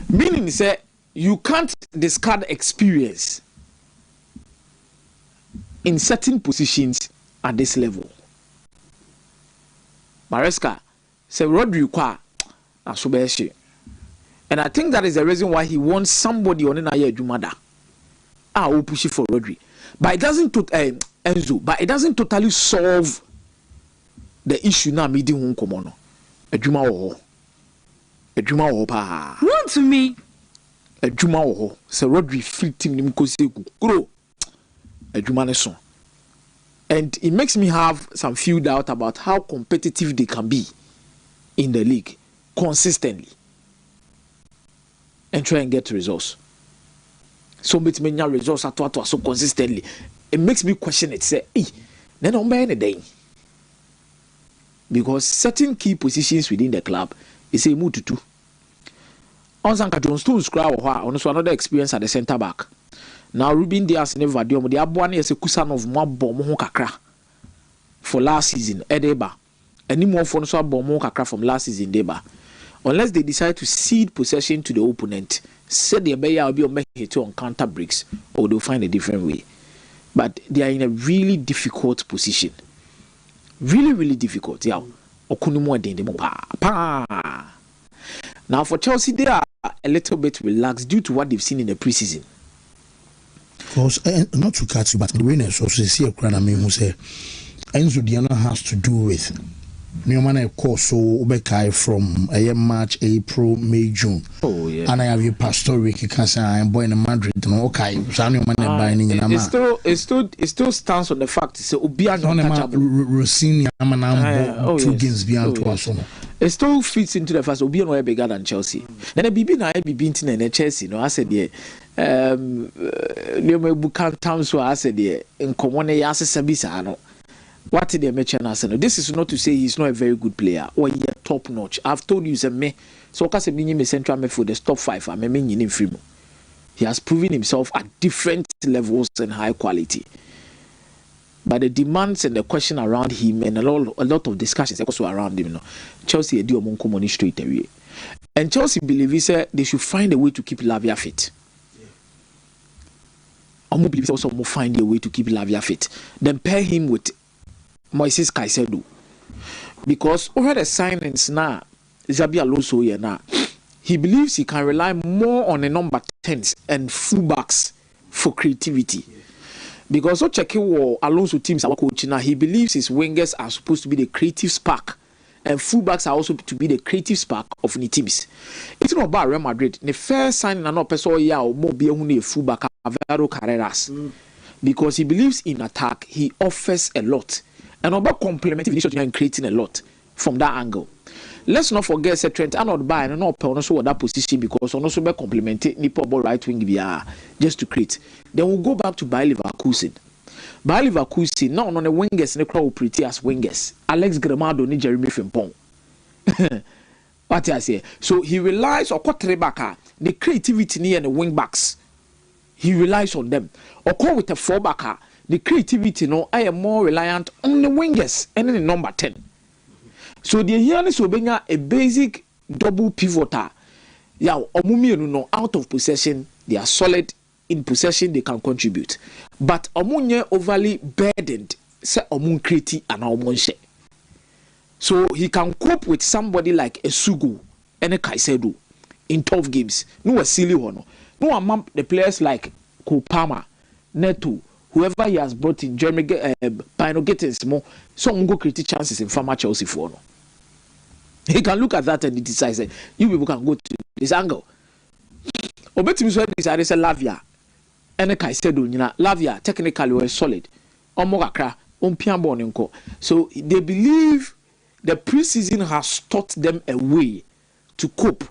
Meaning say you can't discard experience in certain positions at this level. Maresca say Rodri kwa asobeshi. And I think that is the reason why he wants somebody on an Jumada. Will push it for Rodri. But it doesn't Enzo, but it doesn't totally solve the issue now meeting home komono. Ejuma wo pa. Wontumi. Ejuma wo. So Rodri fit team nim koseku. Grow. Ejuma ne so. And it makes me have some few doubt about how competitive they can be in the league consistently and try and get results. So much many results at so consistently. It makes me question it. Say, then on by day. Because certain key positions within the club is a move to two. On Sanka John Stones crowd on another experience at the centre back. Now Ruben Dias never do the Abuani is a kusan of more bomb kakra for last season. Edeba. Any more for so bomb kakra from last season deba. Unless they decide to cede possession to the opponent, said the Abeya will be on hit on counter breaks, or they'll find a different way. But they are in a really difficult position. Really difficult. Yeah. Now for Chelsea, they are a little bit relaxed due to what they've seen in the preseason. Because not to cut you, but the winners also see a crowd who say Enzo Diana has to do with Newman course so Ubekai from a March, April, May, June. Oh yeah. And I have a pastor Ricky Cancer and boy in Madrid. No, okay. So it still stands on the fact so Rossini two games beyond to us. It still fits into the fact Obi no bigger than Chelsea. Then a BB na be beaten in Chelsea. No, I said yeah. Leo Bukan Town so I said yeah. In common yas sabisa no. What did they mention Arsenal? This is not to say he's not a very good player or he is top notch. I've told you, say me. So because me central midfield the top 5, I mean in him. He has proven himself at different levels and high quality. But the demands and the question around him and a lot of discussions also around him. You know, Chelsea do money straight away, and Chelsea believe they should find a way to keep Lavia fit. I believe also find a way to keep Lavia fit. Then pair him with Moises Caicedo, because over the signings now, Xabi Alonso here now, he believes he can rely more on the number 10s and fullbacks for creativity. Because checking what Alonso teams are coaching now, he believes his wingers are supposed to be the creative spark, and fullbacks are also to be the creative spark of the teams. It's not about Real Madrid. The first signing and not person or more be a fullback Alvaro Carreras, because he believes in attack, he offers a lot. And about complementing and creating a lot from that angle. Let's not forget that Trent Arnold buy and not also that position because also be complementing Nipo ball right wing via just to create. Then we'll go back to Bayer Leverkusen. Bayer Leverkusen now on the wingers and the crowd pretty as wingers. Alex Gramado ni Jeremy Frimpong. What I say? So he relies on quarterback, the creativity near the wing backs. He relies on them. Or call with a 4-backer. The creativity, no, I am more reliant on the wingers and the number 10. So the here is a basic double pivoter. Yeah, omumi no out of possession, they are solid in possession, they can contribute. But omunye overly burdened, say omun creati and omun. So he can cope with somebody like Esugu and a Caicedo in tough games. No a silly one. No among the players like Kopama, Neto. Whoever he has brought in, Jeremy Pino getting more, some go create chances in former Chelsea for no. He can look at that and decide, say, you people can go to this angle. Obetim so decided say Lavia, and Caicedo, you know, Lavia technically was solid. Omogakra, Piambonenko. So they believe the preseason has taught them a way to cope,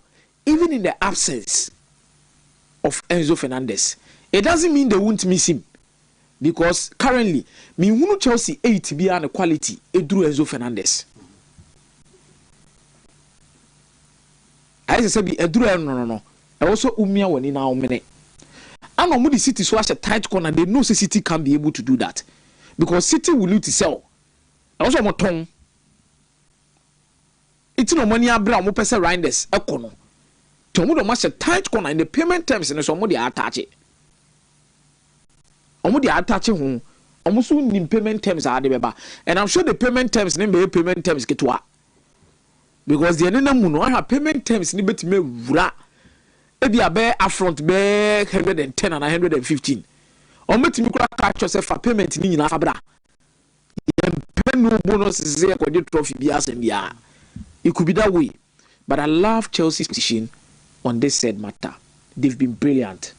even in the absence of Enzo Fernandez. It doesn't mean they won't miss him. Because currently, me Chelsea 8 be an quality. It drew Enzo Fernandez. I say be eduru no. I also umia wani na omene. And on the City so as a tight corner, they know the City can be able to do that. Because City will need to sell. Also mo ton. It's no money abra mo pese Rinders ekono. Tomu do match a tight corner in the payment terms and so mo dey attach it. Omo dey attach ho. Omo so in payment terms are the beba. And I'm sure the payment terms name be payment terms ketwa. Because the enena mu no have payment terms ni betime wura. Ebi abe affront be 110 and 115. Ometimi kura catch yourself for payment ni nyina fabra. No bonus is there for the trophy biya. It could be that way. But I love Chelsea's position on this said matter. They've been brilliant.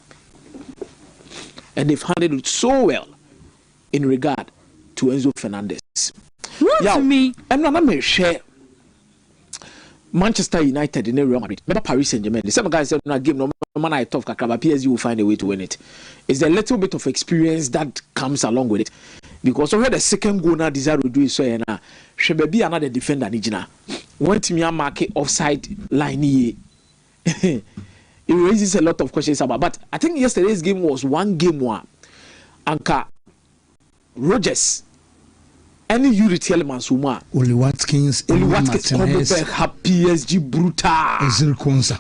And they've handled it so well in regard to Enzo Fernandez. To me. I'm not share Manchester United in Real Madrid. Remember Paris Saint-Germain. The same guy said, "No game, no man I tough kakaba. PSG will find a way to win it." It's a little bit of experience that comes along with it. Because already the second goal now desire to do it so na Shebebi another defender nijina. Want me a market offside line here. It raises a lot of questions about. But I think yesterday's game was one game one. Anka Rogers. Any Yuri elements who Oli Watkins come PSG brutal. Ezil Konsa,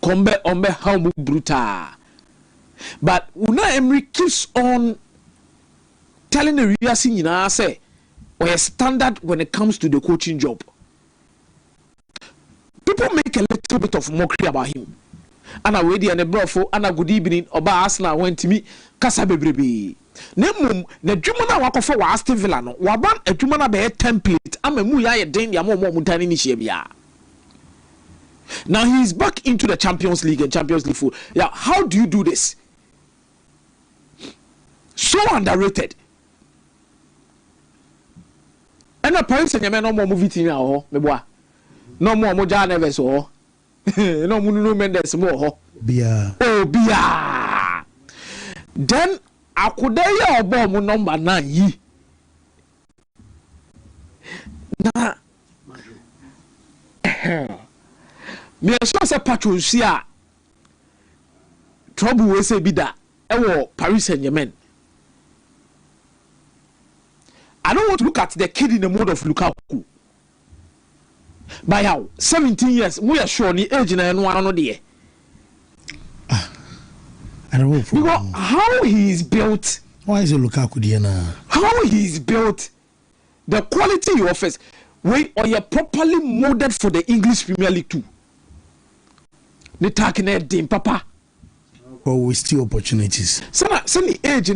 Kombe ombe how brutal. But Una Emery keeps on telling the real thing, you know, say, we're standard when it comes to the coaching job. People make a little bit of mockery about him. And I wait and a brofo, and a good evening, Oba Arsenal went to me, Kasabebrebe. Nemum, the Jumana wako for Aston Villa, no, Waban, a Jumana be a template, I'm a muya, den, ya momo mutani nishebia. Now he's back into the Champions League and Champions League football. Yeah, how do you do this? So underrated. And a Paris Saint-Germain no more movie team now, meboa. No more Moja Neves or no Nuno Mendes more. Bia. Oh, Bia. Then I could ya bomb number 9 ye. Na me so say Patricia trouble we say bi da e wo Paris Saint-Germain. I don't want to look at the kid in the mode of Lukaku. By how 17 years, we are sure the age na no one there. I don't know because how he is built. Why is it Lukaku there now? How he is built, the quality he offers, we are properly molded for the English Premier League too. The talking dim papa. Always still opportunities. So the age,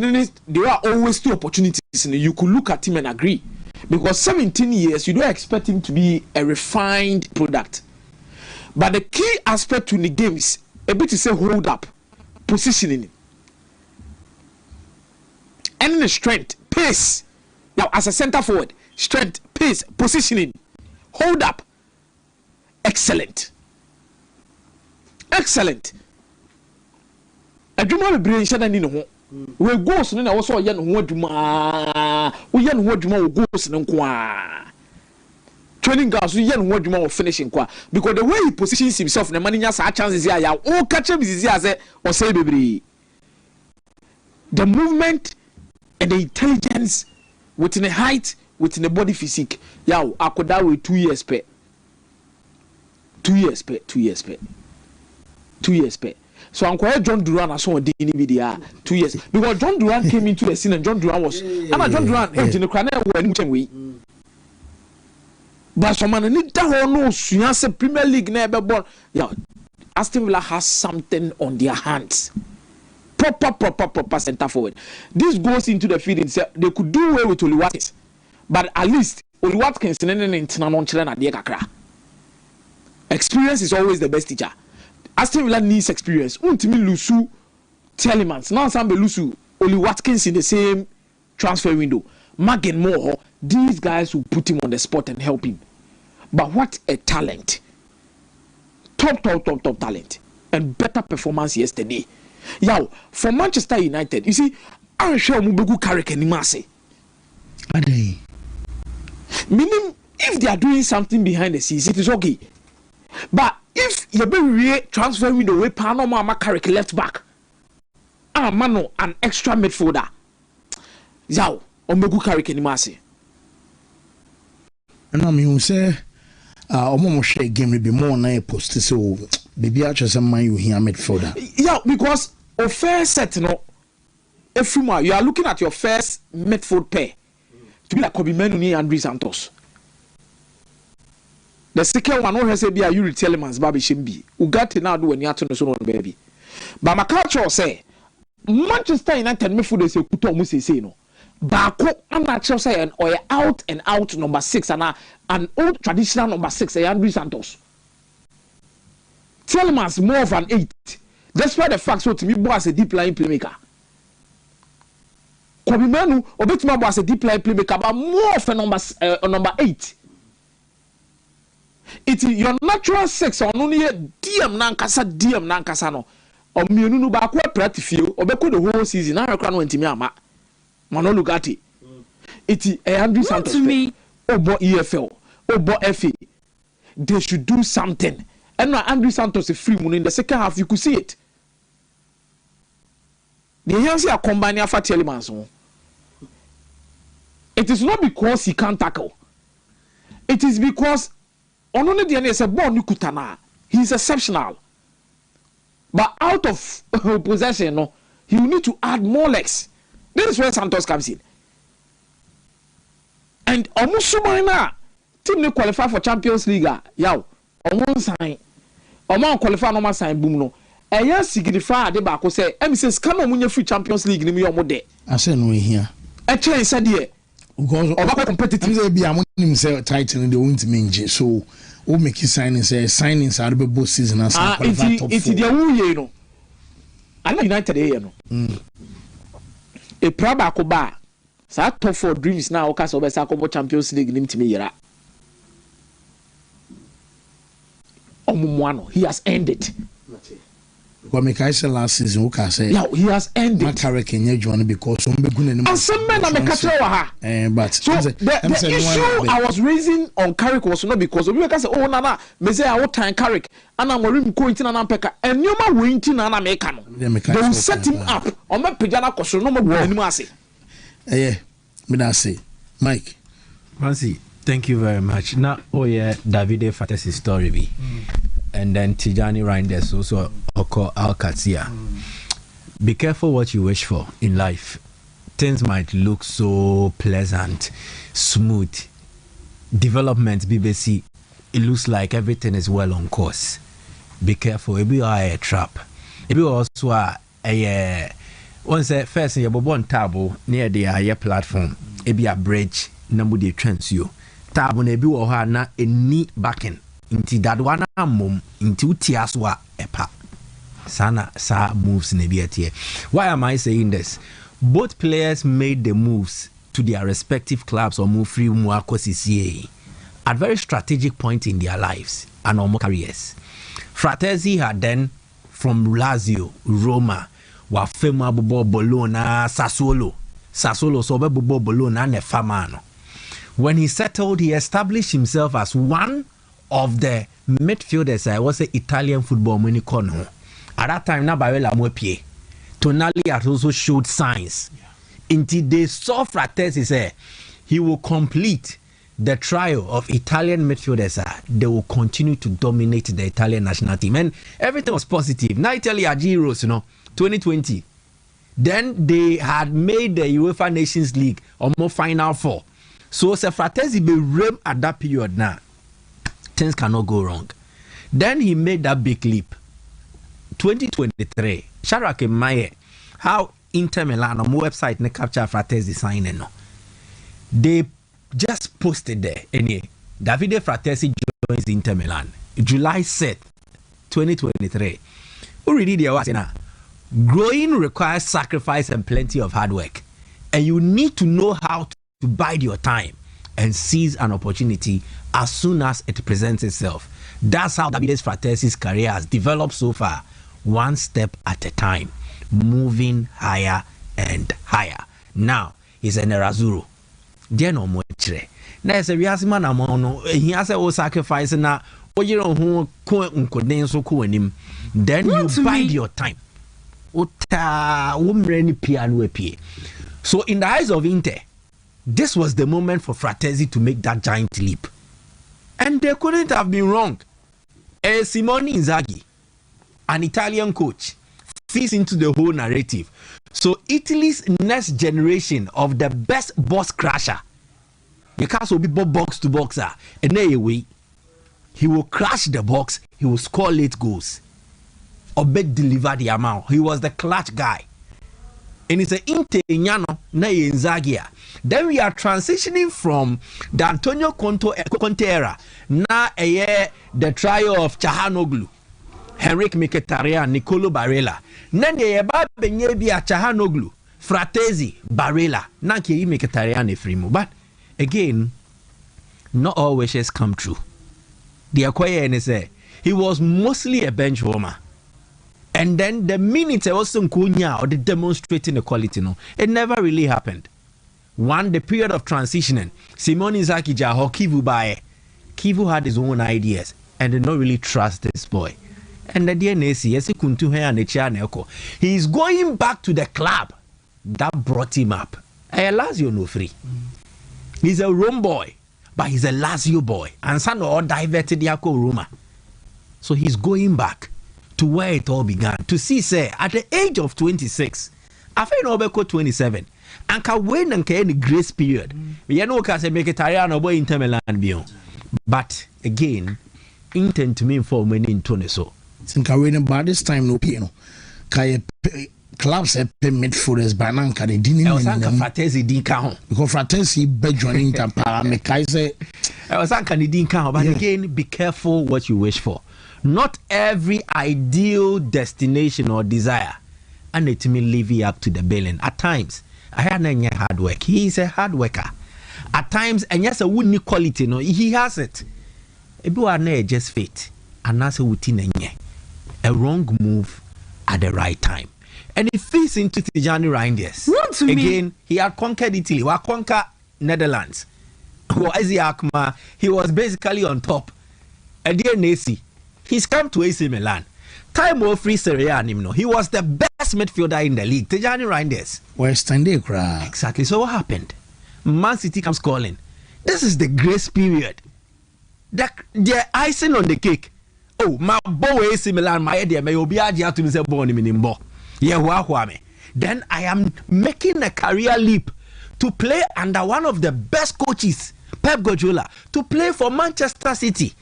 there are always two opportunities. You could look at him and agree. Because 17 years, you don't expect him to be a refined product. But the key aspect to the game is a bit to say hold up, positioning, and the strength, pace. Now, as a center forward, strength, pace, positioning, hold up, excellent. Excellent. Adwuma bebre nhyɛ ni ne ho we goals no na wo so yɛ no ho adwuma wo yɛ no ho adwuma wo goals no nko a training grounds wo yɛ no ho adwuma wo finishing nko a because the way he positions himself na man nya sa chances here ya o catch him zizi ase o say bebre the movement and the intelligence within the height within the body physique ya akoda we 2 years pe 2 years pe 2 years pe 2 years pe. So I'm quite John Duran as on DVD 2 years because John Duran came into the scene and John Duran was John Duran in the crown way. But someone need that no suyanse Premier League never born. Yeah, Aston Villa has something on their hands. Proper center forward. This goes into the field and say they could do away with Oli Watkins, but at least Oli Watkins experience is always the best teacher. Aston Villa needs experience. Wontumi lusu Telemans. Now some be lusu Oli Watkins in the same transfer window. Magen more. These guys will put him on the spot and help him. But what a talent! Top talent and better performance yesterday. Yo, for Manchester United, you see, I'm sure Mubegu Carrick and Nimase. Meaning, if they are doing something behind the scenes, it is okay. But if you be transfer window we pan ma carry left back mano an extra midfielder yaw omegu carry kenimase na me hu say omo share game be more na post so baby actually some man you here midfielder yeah because of first set no efuma you are looking at your first midfield pair to be like Kobe Menu ni Andre Santos. The second one who has said be a Yuri Telemans Babi Shimbi Ugati now do any ato no so baby but my culture say Manchester United midfield is a kuto musi say no Bako unnatural say an or out and out number 6 and an old traditional number 6 Andre Santos. Telemans more of an 8 despite the fact so to me boy as a deep line playmaker. Kobe Menu obetima boy as a deep line playmaker but more of a number 8. It is your natural 6 on only DM nankasa no or mienu no ba ko pratifio obeko the whole season na rekwa no ntimi ama Manolo Gatti. It is Andrew Santos obo EFL obo FA they should do something and now Andrew Santos is free in the second half you could see it the Yancy are combining for Telemans. It is not because he can't tackle, it is because only the is a born Nukutana. He is exceptional. But out of possession, no, he will need to add more legs. This is where Santos comes in. And almost so now, team they qualify for Champions League. Yow, on sign, on qualify no man sign boom no. And yes, signify the back say, says, come on, when you free Champions League, in your mode. I said no here. A change said here. Because about competitive be among himself title in the Wontumi so o make signings are the both season as it's the you know and United you know a praba ko ba sa top 4 dreams now o ka so be sa ko Champions League nim timi yera omumwano he has ended. Because I said last season, okay, say yeah, he has ended. My character can join because some begun and some men are but so the issue I was raising on Carrick was not because we can say, oh, Nana, me say I want time Carrick, and I'm going to Peka, and you are waiting and I'm they will set him up on my pajana cause no more anymore. Yeah, me say, Mike. Mansi, thank you very much. Now, oh yeah, Davide Fatesi story be. And then Tijani Reinders also occur Al-Katia. Be careful what you wish for in life. Things might look so pleasant, smooth. Development, BBC, it looks like everything is well on course. Be careful, it be a trap. It be also a once first you born table near the higher platform. It be a bridge, number the trends you. Table ne be or na a neat backing. Inti dadwana mom inti utiaswa epa sana sa moves nebiatie. Why am I saying this? Both players made the moves to their respective clubs or move free muakosisiye at very strategic point in their lives and normal careers. Fratesi had then from Lazio, Roma, Wafema Bobo Bologna, Sassuolo so Bobo Bologna ne famano. When he settled, he established himself as one of the midfielders I was Italian football when he called home. At that time, Nabarella Mopie. Tonali had also showed signs. Until they saw Fratesi say he will complete the trio of Italian midfielders. They will continue to dominate the Italian national team. And everything was positive. Now Italy are Euros, 2020. Then they had made the UEFA Nations League almost Final Four. So Fratesi be rem at that period now. Things cannot go wrong. Then he made that big leap. 2023. Sharak Maye, how Inter Milan on my website ne capture Fratesi signing no. They just posted there. Anyway, Davide Fratesi joins Inter Milan. July 6th, 2023. Already there was growing requires sacrifice and plenty of hard work. And you need to know how to bide your time and seize an opportunity as soon as it presents itself. That's how Davide Fratesi's career has developed so far, one step at a time, moving higher and higher. Now, he's an Nerazzurro. Now, he has a sacrifice na you know who then you bide your time. So in the eyes of Inter, this was the moment for Fratesi to make that giant leap. And they couldn't have been wrong. Simone Inzaghi, an Italian coach, fits into the whole narrative. So Italy's next generation of the best box crasher, the cast will be box to boxer, and anyway, he will crash the box, he will score late goals, or bet deliver the amount. He was the clutch guy. And it's an Inter na Inzaghi. Then we are transitioning from the Antonio Conte era, now the trio of Çalhanoğlu, Henrik Mkhitaryan, Nicolo Barella. Then the Benyebi Çalhanoğlu, Fratesi, Barella, na Kei Mkhitaryan Efrimo. But again, not all wishes come true. The acquire NSA, he was mostly a bench warmer. And then the minute I was Kunya or the demonstrating the quality, no, it never really happened. One, the period of transitioning, Simone Inzaghi Jaho Kivu Bae. Kivu had his own ideas and did not really trust this boy. And the DNAC, he is going back to the club that brought him up. Lazio no free. He's a Rome boy, but he's a Lazio boy. And son all diverted Yako Roma. So he's going back to where it all began. To see, say, at the age of 26, I think Obeko 27, and can win and can any grace period. You know, can say make it Tariano boy Inter Milan beyond. But again, intent to me for many in Tony so. Since I win by this time no piano. Kay clubs have midfielders by Nanka they didn't even Fratesi didn't count. Because Fratesi bed joining Tampa me Kaiser I was Anka didn't count. But again, be careful what you wish for. Not every ideal destination or desire and it may live up to the billing. At times, I had no hard work. He is a hard worker. At times, and yes, a wooden quality, no, he has it. If you are not just fit, and that's a wrong move at the right time. And it fits into Tijani Reinders. Again, he had conquered Italy, he had conquered Netherlands. He was basically on top. And dear Nasi, he's come to AC Milan. Time of free Serie A, he was the best midfielder in the league. Tijani Reinders. Western Day crowd. Exactly. So what happened? Man City comes calling. This is the grace period. They're icing on the cake. Oh, my boy AC Milan, my idea may be to me say born in Bo. Yeah, then I am making a career leap to play under one of the best coaches, Pep Guardiola, to play for Manchester City.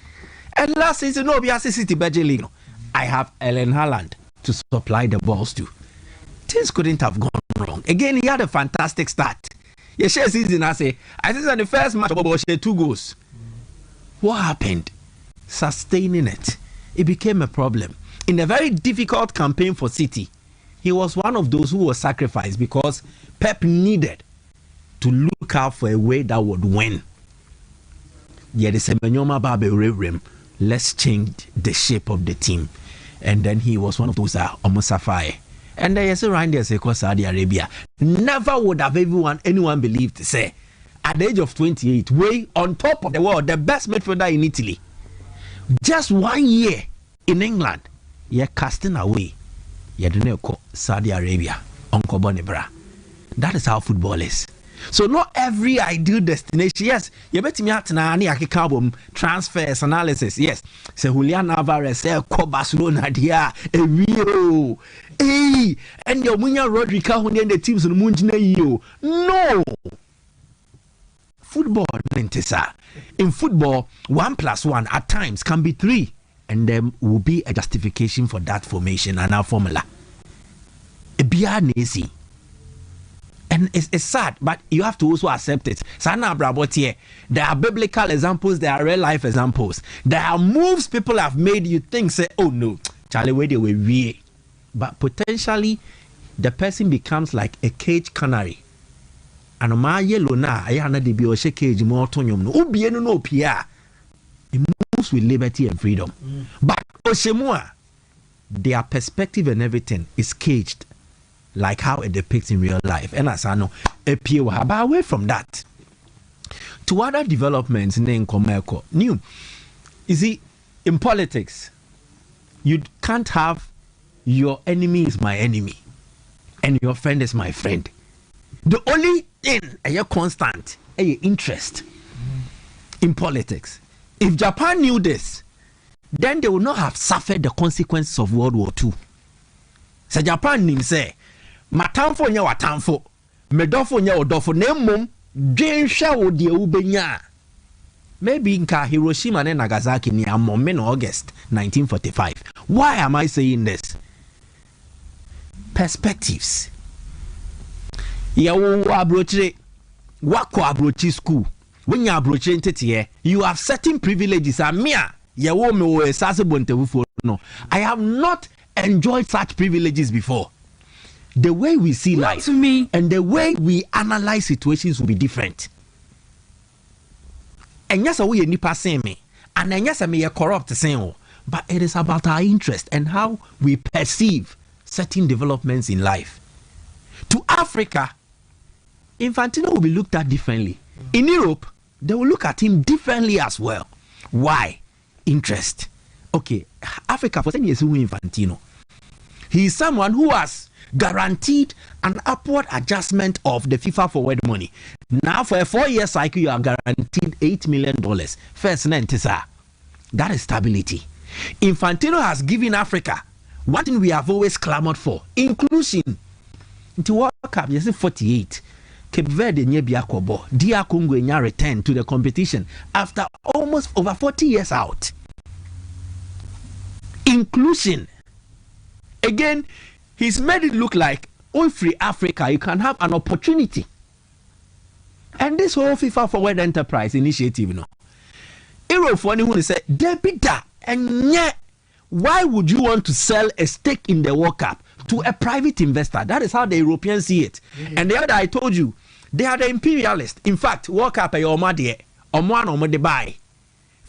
And last season, no, we City Badge League. I have Ellen Haaland to supply the balls to. Things couldn't have gone wrong. Again, he had a fantastic start. Yes, season I think on the first match, he 2 goals. What happened? Sustaining it. It became a problem. In a very difficult campaign for City, he was one of those who was sacrificed because Pep needed to look out for a way that would win. Let's change the shape of the team. And then he was one of those almost sapphire. And there's around there because Saudi Arabia never would have anyone believed to say at the age of 28, way on top of the world, the best midfielder in Italy. Just 1 year in England, you're casting away. You don't know Saudi Arabia, Uncle Bonibra. That is how football is. So not every ideal destination. Yes, you bet me at na transfers analysis. Yes, so Julian Alvarez say Barcelona dia Rio. Hey, and your Munya Rodrigo when the teams on Munjina you. No. Football, in football, 1 + 1 at times can be 3, and there will be a justification for that formation and our formula. Easy. And it's sad, but you have to also accept it. Sana Brabotier, there are biblical examples, there are real life examples. There are moves people have made you think, say, oh no, Charlie, where they were weird. But potentially, the person becomes like a cage canary. And my yellow na, I had the Bioshe cage more tonium. No, no, Pia. It moves with liberty and freedom. But Oshemua, their perspective and everything is caged. Like how it depicts in real life. And as I know, but away from that, to other developments in Komeko, new. You see, in politics, you can't have your enemy is my enemy and your friend is my friend. The only thing a constant interest in politics. If Japan knew this, then they would not have suffered the consequences of World War II. So Japan nim say, matamfo nya watamfo, medofo nya odofo, nemom dwensha wo de ubenya. Maybe nka Hiroshima and Nagasaki ni amome in August 1945. Why am I saying this? Perspectives. Yawo abrochire, wako abrochi school. When you approach it, you have certain privileges. No, I have not enjoyed such privileges before. The way we see life and the way we analyze situations will be different. And yes, we nipa me, and yes, I may corrupt saying, but it is about our interest and how we perceive certain developments in life. To Africa, Infantino will be looked at differently. In Europe, they will look at him differently as well. Why? Interest. Okay, Africa, for 10 years, Infantino. He is someone who has guaranteed an upward adjustment of the FIFA forward money. Now, for a 4-year cycle, you are guaranteed $8 million. First, that is stability. Infantino has given Africa one thing we have always clamored for: inclusion. Into World Cup, you see 48. Cape Verde Nyebiakobo, DR Congo returned to the competition after almost over 40 years out. Inclusion. Again, he's made it look like all free Africa, you can have an opportunity. And this whole FIFA Forward Enterprise initiative, you know, Europe for anyone who say, Debita, and yet, why would you want to sell a stake in the World Cup to a private investor? That is how the Europeans see it. And the other, I told you, they are the imperialists. In fact, World Cup ay omade, omwan de buy.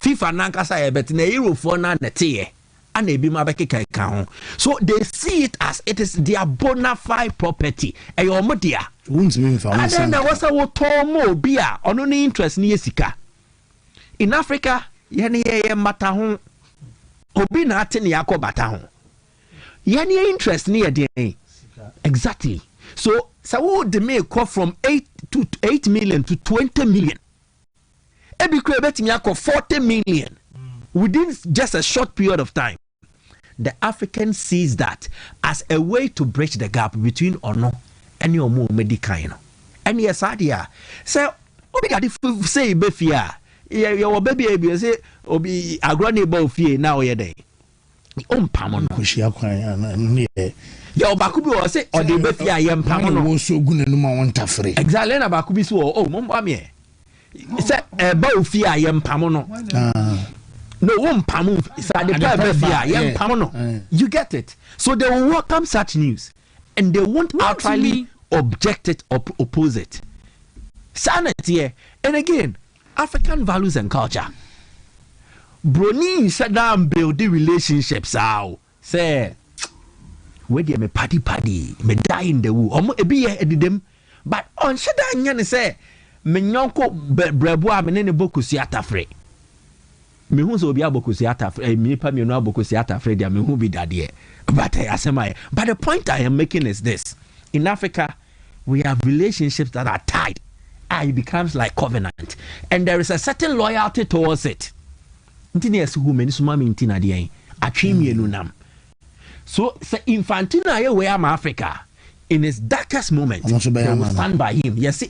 FIFA nankasa bet na Europe for na nete and they be mabeke ka. So they see it as it is their bona fide property. Ay omodia. And then there was a wotomo bia ono ni interest ni yesika. In Africa, yani ye mata ho obi na ate ni yakobata ho. Yani interest ni ye. Exactly. So would they make call from 8 million to 20 million? Every betting 40 million within just a short period of time. The African sees that as a way to bridge the gap between Ono and your more medical. And yes, idea. So, obi got say befia. Your baby say obi agronable fee now ye day. Pamon Yo bakubi was say or the befia yam pamon was so good and no one free. Exactly na bakubi so mommy. Say a bow fear yam pamono. No one pamu is at the befia yam pamono. You get it. So they will welcome such news and they won't outrightly object it or oppose it. Sanity and again, African values and culture. Brony said down building relationships out. Say where they me paddy me die in the woo. Omo ebi ye them. But on shada nyane say me nyonko breboa me ne boku siata free. Me hu so obi aboku siata free. Me pa me no aboku siata free dia me hu bi dade. But the point I am making is this: in Africa, we have relationships that are tied. It becomes like covenant, and there is a certain loyalty towards it. So Infantino where am Africa in his darkest moment, they will stand by him. Yes,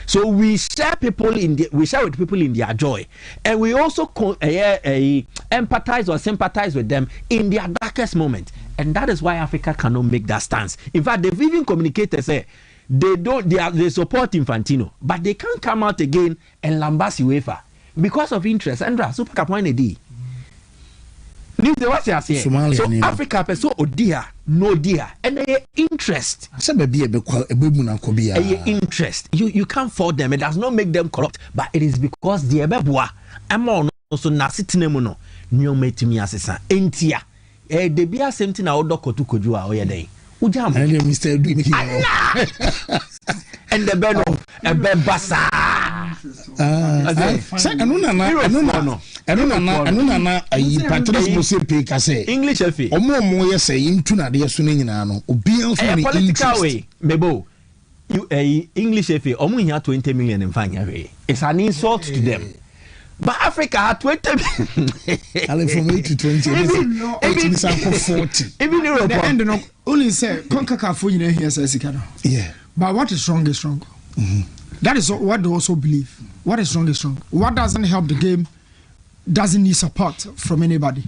so we share with people in their joy, and we also empathize or sympathize with them in their darkest moment, and that is why Africa cannot make that stance. In fact, they've even communicated say they support Infantino, but they can't come out again and lambast UEFA because of interest. Andra, super kapwane di. So Africa so odia no dear and interest. Interest. You can't fault them. It does not make them corrupt, but it is because the ebeboa amon also na sitinem no nyometi mi asesa entia de bia same thing na odokotu koju a oyeden ujam Mr. Do me and the beno ebe basa ɛno nana ayi Patrice Mose pe ka say English FA omo ye say intu na de so ne nyina no obi anso ne political way mebo you English FA omo hia 20 million in fanya we it's an insult to them. But Africa had 20 million. From 8 to 20. Even 40. Even Europe. The end no only say CONCACAF you here says yeah. But what is wrong is wrong. That is what they also believe. What is wrong is wrong. What doesn't help the game doesn't need support from anybody.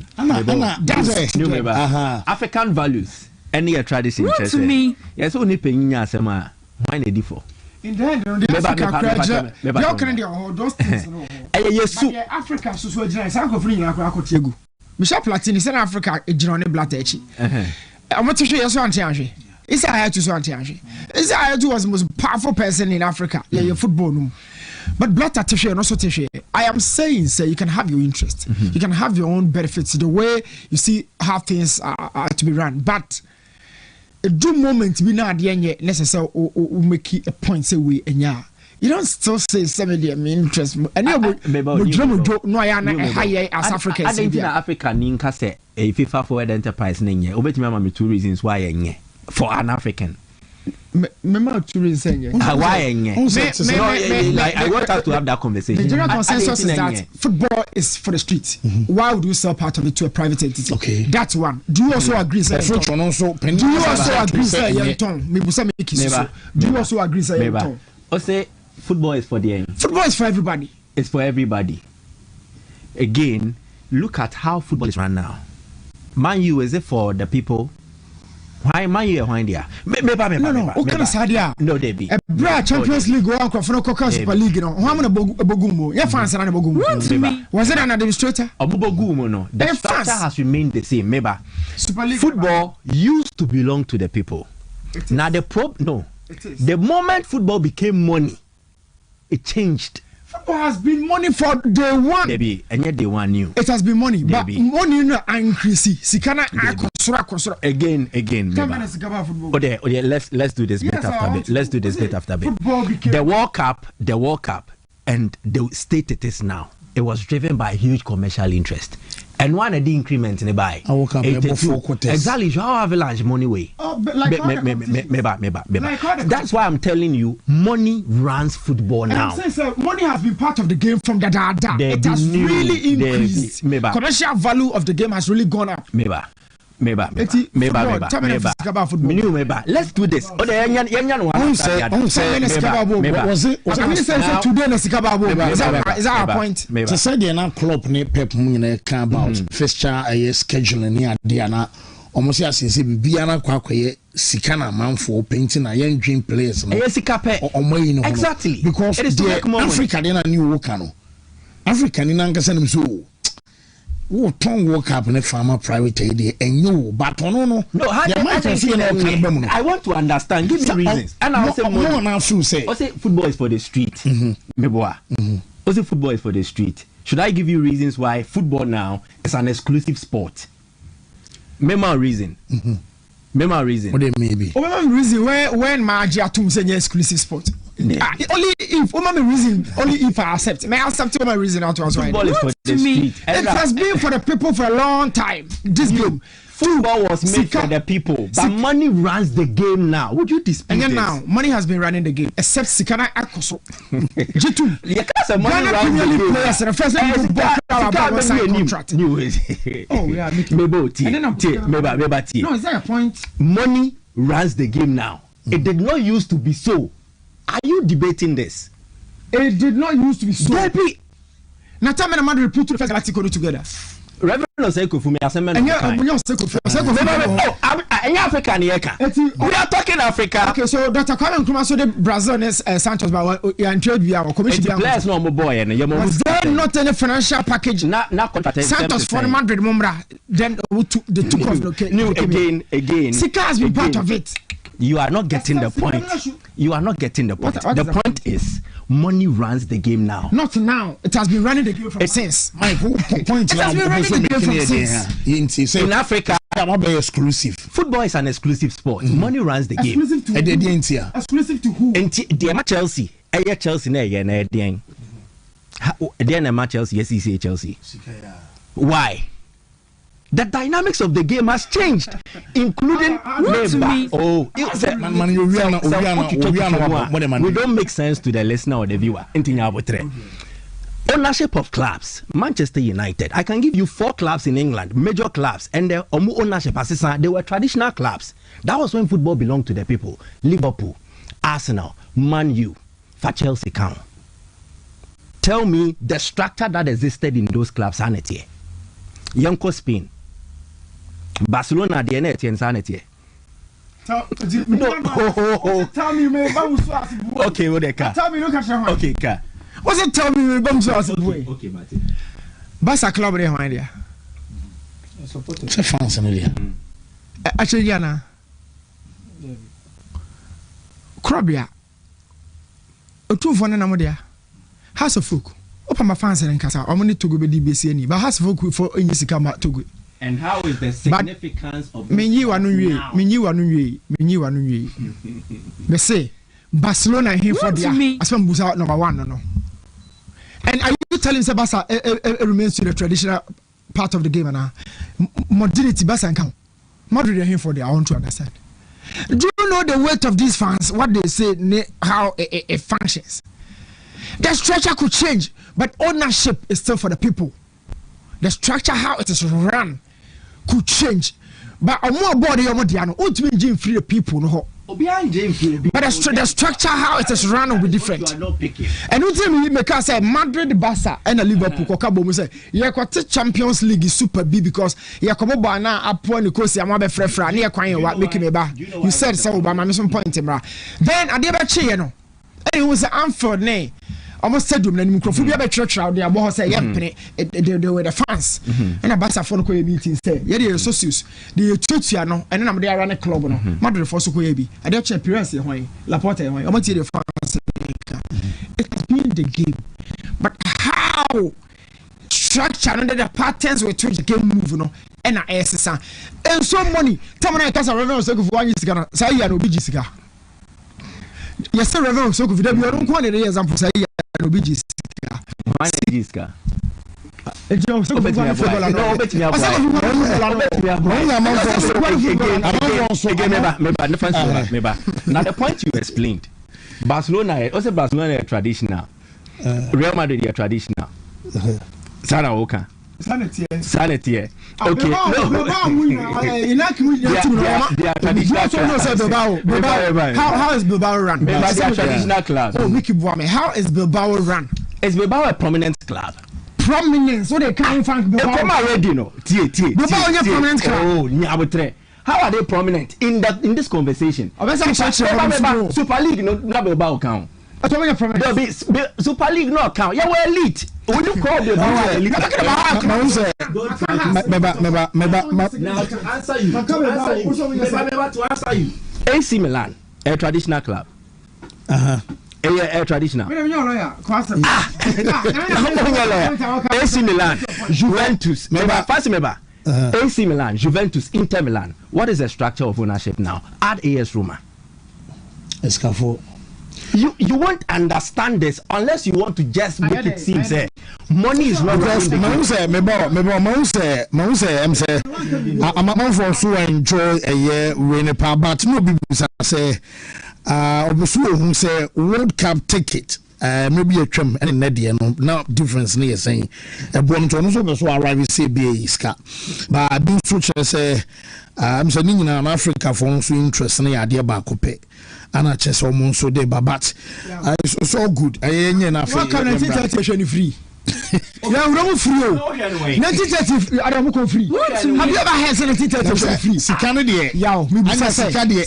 African values. Any tradition. What to me? Yes, only paying yasema. Why need for? In the end, the Africa you can do those things. Yes, Africa so Sanko free na akotegu. Michel Platini said Africa ejirone blatechi. I'm not sure yes one tianhwe. Isa Hayatu so antianhwe. Isa Hayatu was the most powerful person in Africa. Yeah, football no. But Blatter Tisha no so Tisha. I am saying say you can have your interest. You can have your own benefits the way you see how things are to be run. But a do moment be not the necessary or make a point say we enya. You don't still say somebody interest. And you would no higher as Africa. I think Africa ninka say a FIFA forward enterprise ninye. Obeti mama 2 reasons why yenye for an African. Remember 2 reasons. Why yenye? I want us to have that conversation. The general consensus is that football is for the street. Why would you sell part of it to a private entity? Okay, that's one. Do you also agree, sir? Do you also agree, sir? Do you also agree, sir? Say football is for the end. Football is for everybody. It's for everybody. Again, look at how football is run now. Man U, is it for the people? Why Man U? Why there? No. What kind of sadia? No, they be. A Champions League go out for no Super League. No, how many bogumo? Your fans are bogumo. Was it an administrator? Bogumo no. The structure has remained the same. Maybe Super League football used to belong to the people. Now the the moment football became money, it changed. Football has been money for day one. Maybe, and yet day one new. It has been money, but money no increase. Sikana konsura. Again. Let's do this bit after bit. Let's do this bit after bit. The World Cup, and the state it is now. It was driven by huge commercial interest. And one of the increments in the buy. Exactly, how avalanche money way. That's why I'm telling you, money runs football now. I'm saying, sir, money has been part of the game from the dada. It has really increased. Commercial value of the game has really gone up. Let's do this. Is that a point? To say the club ne pep about fixture scheduling Diana almost as Biana Quaque Sikana man for painting a young dream players. Exactly. Because Africa then a new Wokano. African in Angasan so. Ton World Cup in a farmer private idea and no, but no. I want to understand. Give me reasons. And I say football is for the street. Football is for the street. Should I give you reasons why football now is an exclusive sport? Mema reason. What it may be. Reason when Magia Tum say exclusive sport. Only if I accept. May I accept my reason out to us right? It has been for the people for a long time. This game. Football was made for the people, but money runs the game now. Would you dispute this? Now, money has been running the game, except Sikana Akoso. G2. Money runs the game. Players the first contract. Oh, yeah. No, is that a point? Money runs the game now. It did not used to be so. Are you debating this? It did not used to be so. Baby. Now, tell me the man put the first Galactic together. Reverend Oseko for me, as a man. African. We are talking Africa. Okay, so Dr. Kwame Nkrumah, so the Brazil is Santos, but we are in trade via commission. Players no more boy, and was there not any financial package? Not Santos for Madrid, Mumbra. Then they took off the again. Sika has been part of it. You are not getting the point. You are not getting the point. The point is, money runs the game now. Not now. It has been running the game from since. My point it has been running the game from since. In Africa, exclusive. Football is an exclusive sport. Money runs the game. Exclusive to who? Chelsea. Chelsea. Then a match Chelsea, yes, he say Chelsea. Why? The dynamics of the game has changed, including we don't make sense to the listener or the viewer. Ownership of clubs. Manchester United. I can give you 4 clubs in England, major clubs, and the ownership assistant. They were traditional clubs. That was when football belonged to the people. Liverpool, Arsenal, Man U, for Chelsea count. Tell me the structure that existed in those clubs. Sanity. Yonko Spain. Barcelona DNA and sanity. Tell me, okay, what they can. Tell me, look at your okay, car. What's it tell me? Okay, Martin. Barca club there, my dear. It's a France in India. Actually, Yana. Krabia. A 2 for an amodia. House of Folk. Open my fans and Casa. I'm only to go to DBC, but House of Folk for Inisika to go. And how is the significance of me say Barcelona here for the as from Busa number 1 no. And are you telling Sabasa remains to the traditional part of the game now? Modernity Basa and count. Madrid here for the I want to understand. Do you know the weight of these fans? What they say, how it functions? The structure could change, but ownership is still for the people. The structure, how it is run, could change. But a more body, ultimately free the people. No. But the structure, how it is run, will be different. And ultimately, because say Madrid, Barca, and Liverpool, Kokabo say, you are quite Champions League is Super B because you are coming by now up when you cause Yamabe Frefra, near Quine, what making me back. You said so, by my mission point, then I did a chain. And it was an unfair name. Almost said to me, Microphobia by church out there, boss say, they were the fans. And a Bassa phone meeting say, yeah, they are socius, the Tutsiano, and then I'm there around a club. Madrid for Sukoebi, I don't check appearance, Laporte, I'm not the fans. It has been the game. But how structure under the patterns with which the game move, and I ask, and so money, Tamana Casa Revenue Circle for 1 year, say, I know Bigisca. Yes, sir, Revenue Circle for them, you don't want any example, say, no BG's car. Now the point you explained, Barcelona, also Barcelona traditional, Real Madrid are traditional. Sana Oka. Sanity. Okay. How is Bilbao run? They are traditional clubs. Oh, Mickey Buame, how is Bilbao run? Is Bilbao a prominent club? Prominent, so they can't find Bilbao. Come already, no. Bilbao is a prominent club. Oh, Nyabutre. How are they prominent in this conversation? Super League, no Bilbao count. Super League no count. You were elite. Would you call the elite? Now to answer you. AC Milan, a traditional club. A traditional. AC Milan, Juventus. AC Milan, Juventus, Inter Milan. What is the structure of ownership now? Add AS Roma. Escafo. You won't understand this unless you want to just make it seem say money is not because I'm for so enjoy a year when a part but no people say who say World Cup ticket maybe a trim and Nadia no difference near saying a bon to also arrive say be ska but I do so say I'm saying in Africa for so interest in the idea back pay and I just almost so they but it's so good. I ain't enough. What can I think free? Yeah, we don't free. 1930, I don't go free. Have you ever had 1930 free? Canada, yeah, me be say Canada.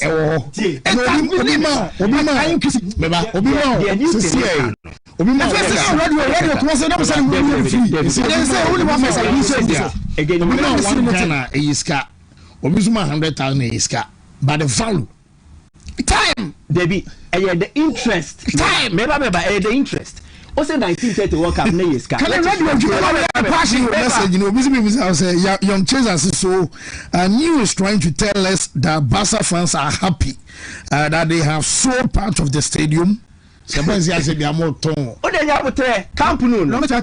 But the value time Debbie the interest time the interest also 1930 World Cup is can I say young chasers so New is trying to tell us that Barca fans are happy that they have sold part of the stadium Sebenzi ase bia mo ton. O de ya botre camp no no je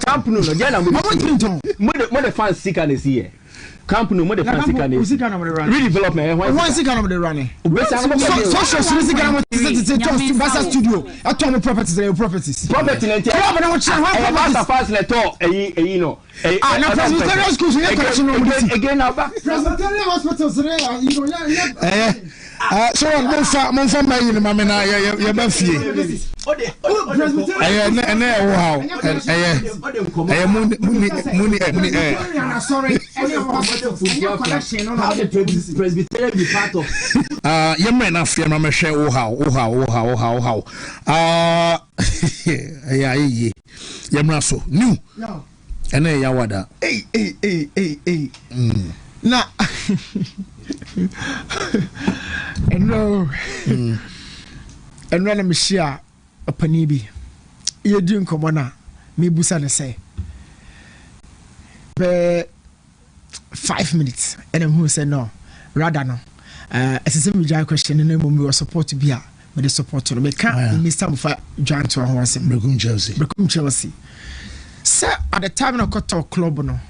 na mo de fans sika na si here. Camp no mo de fans sika na. Redevelopment one sika no de run. Social sika no to Basa studio. Atom properties. Property na ntia. Club na wo chia one Basa fans le to eyi no. Na Presbyterian schools you connection no again now back. Presbyterian hospitals you know so mon fa ma yin ma me na ye ba fie. Sorry. Presbyterian be part of. Ye me na fie ma me hwe wo how. Ye mra so. New. Ene ya wada. Hey. Na no. And when I'm share a panibi, you're doing commona, me busa na say. 5 minutes, and I'm who say no, rather no. As a semi question, and then we were support to be a, but the support to make Mr. Mufa join to our horse and Become Chelsea. Sir, at the time I got to a club no.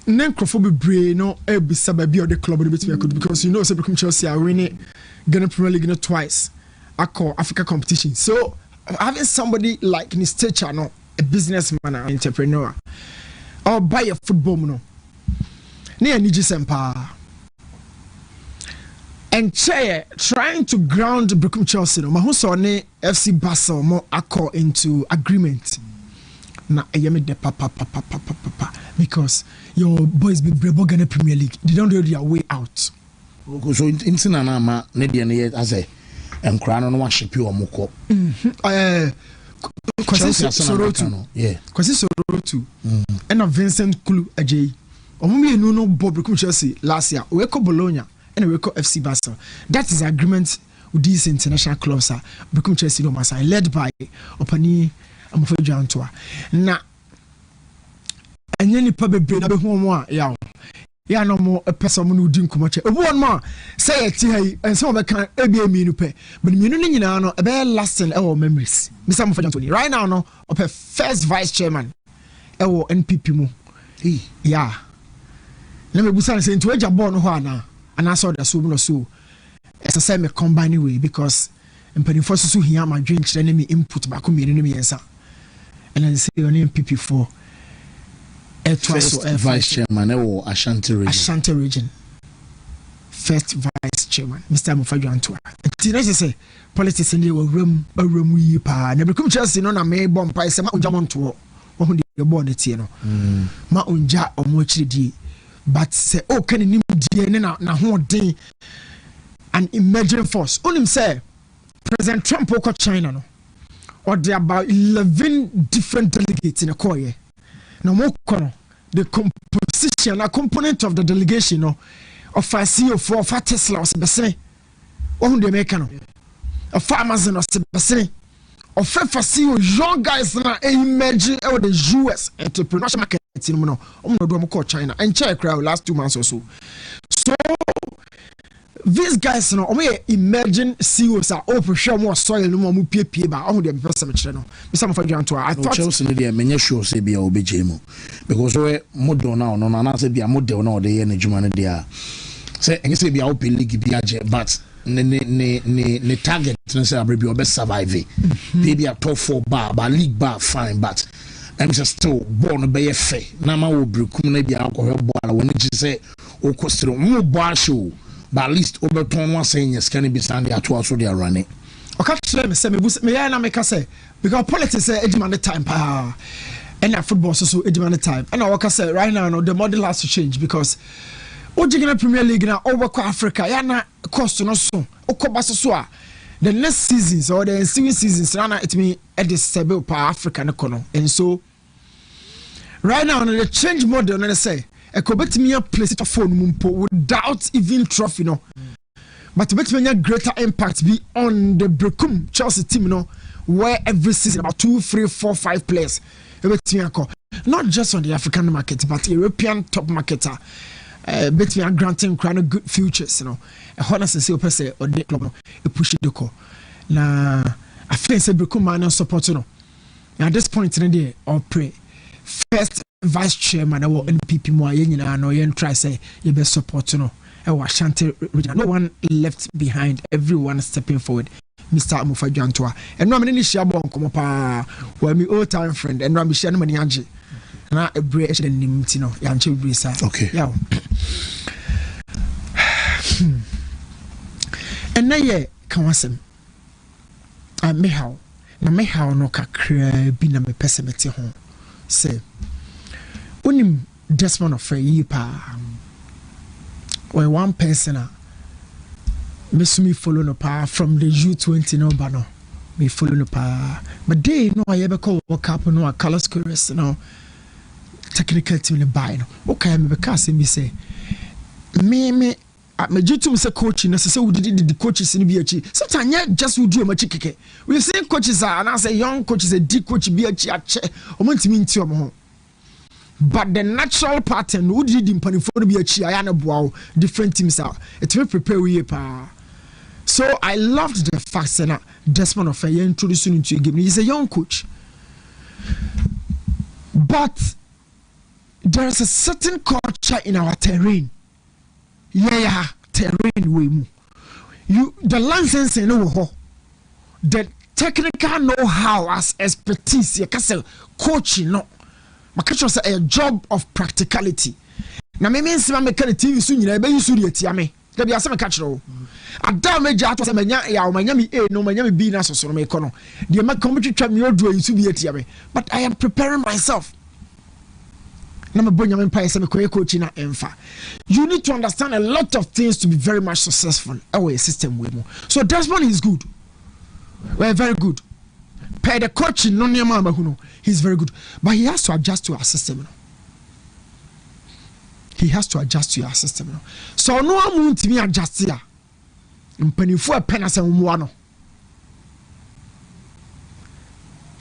Nencrophobic brain no be sababi of the club because you know Become Chelsea are winning Ghana Premier League twice. I call Africa competition. So having somebody like in stature, no, a businessman or entrepreneur, or buy a football, no, near Nijisempa and chair trying to ground Become Chelsea, no, Mahusone FC Basel more accord into agreement. Na ayame de papa because your boys be brebo Ghana Premier League. They don't know their way out. So in na ma ne de ne as a enkra no wa shipi o moko. Kwasi Sorotu. Yeah. Kwasi Sorotu. And Vincent Kulu Ajay. Omumi no Bob Become Chelsea last year. We ko Bologna and we ko FC Basel. That is agreement with these international clubs. Become Chelsea no masa led by Opani Amofejo Antoa. Na enye nipa bebre na be hu mo a ya no mo person no di nkomoche obu on ma say eti hai enso be kan ebia mi nu pe but mi nu nyina no e be lasting e wo memories Mr. Amofejo Antoa right now no ope first vice chairman e wo NPP mu yeah na me busa say nto eja ball no ho ana so da so no so esa say me combine way because mpanifo so hia ma dwen kire na me input ba ko mi nu me yensa and then say on NPP for first vice chairman or Ashanti region. First vice chairman, Mr. Amofejo Antoa. Tina say politics in the room we pa. Never come Chelsea no na me bomb pa se ma unja monto. Wo hu de board tie no. Ma unja omo chiri but say o kan nim die ne na ho den an emerging force. Onim say President Trump ko China no. Or there about 11 different delegates in a core. No more the composition, a component of the delegation of a CEO for Tesla or Sebase, or the American, a farmers and Sebase, or CEO, young guys that emerging out the US entrepreneurship market in China and China crowd last 2 months or so. So these guys no emerging CEOs are open show more soil no more pie ba on dem person channel Mr. Amofejo Antoa I thought Chelsea dey menye show say bia obejemu because we model now no na say bia model na dey na juma no dey say enye say bia open league bia je but ne target no say abrebi obe survive maybe a top 4 bar league bar fine but I'm just still born be fair na ma wo brekum na bia akọ ball when you say o kostro mo ball show but at least Overton was saying yes, can be Sunday at 12 so they are running. Okay, say me na make say because politics say demand the time and that football so demand the time. And I say right now no the model has to change because Ojigina Premier League na over Africa ya na cost no so okoba so the next seasons or the ensuing seasons na it mean at the stable pa Africa no kono. And so right now the change model na say a bet me a place it phone mumpo without even trophy no. But bet me a greater impact be on the Become Chelsea team no where every season about 2, 3, 4, 5 players. Not just on the African market but European top marketer. Bet me a granting crown good futures, you know. A honest say or the club no push the call. Na I face Brikuma and support no. At this point in the day, or pray. First vice chairman or NPP more yen no yen try say you best support no. Ashanti region. No one left behind, everyone stepping forward. Mr. Amufa Jantua. And no many shabon come up where me old time friend and Rambi Shan Manianji. Na a breach and Nimtino, Yanchi Brisa. Okay. Yeah. And na ye Kawasem. I may how. Na me how no kakra bina me pessimity home. Say. Unim Desmond of a yeepa. When one person me follow no pa from the U20 no bano. Me follow no pa. But they no I ever call work up no a color curious no technical team in buy no. Okay, me because me say me due to me say coaching na say we did the coaches in BH. Sometimes just we do a match keke. We say coaches are and I say young coaches a D coach BH ache. O monti mi nti omo ho. But the natural pattern would did in Panifon be a chiana bow, different teams are. It will prepare we pa. So I loved the fact that Desmond of Faye introducing into a game. He's a young coach. But there is a certain culture in our terrain. Yeah, terrain we move. The license you know the technical know-how as expertise, you can say coaching no. Makacho say a job of practicality. Na me mean say make the TV so nyina be yusu de atia me. Da bia say maka kiro. Ada me ja to say manya ya o manya me A no manya me B na so so me kono. De ma come twetwa me odu yusu bi atia me. But I am preparing myself. Na me bonya me pai say me koye coach na emfa. You need to understand a lot of things to be very much successful. Our system we mo. So Desmond is good. Well, very good. Per the coach no nyama mahuno. He's very good, but he has to adjust to our system. He has to adjust to our system. So no one won't me adjust here. Mpanifo penance and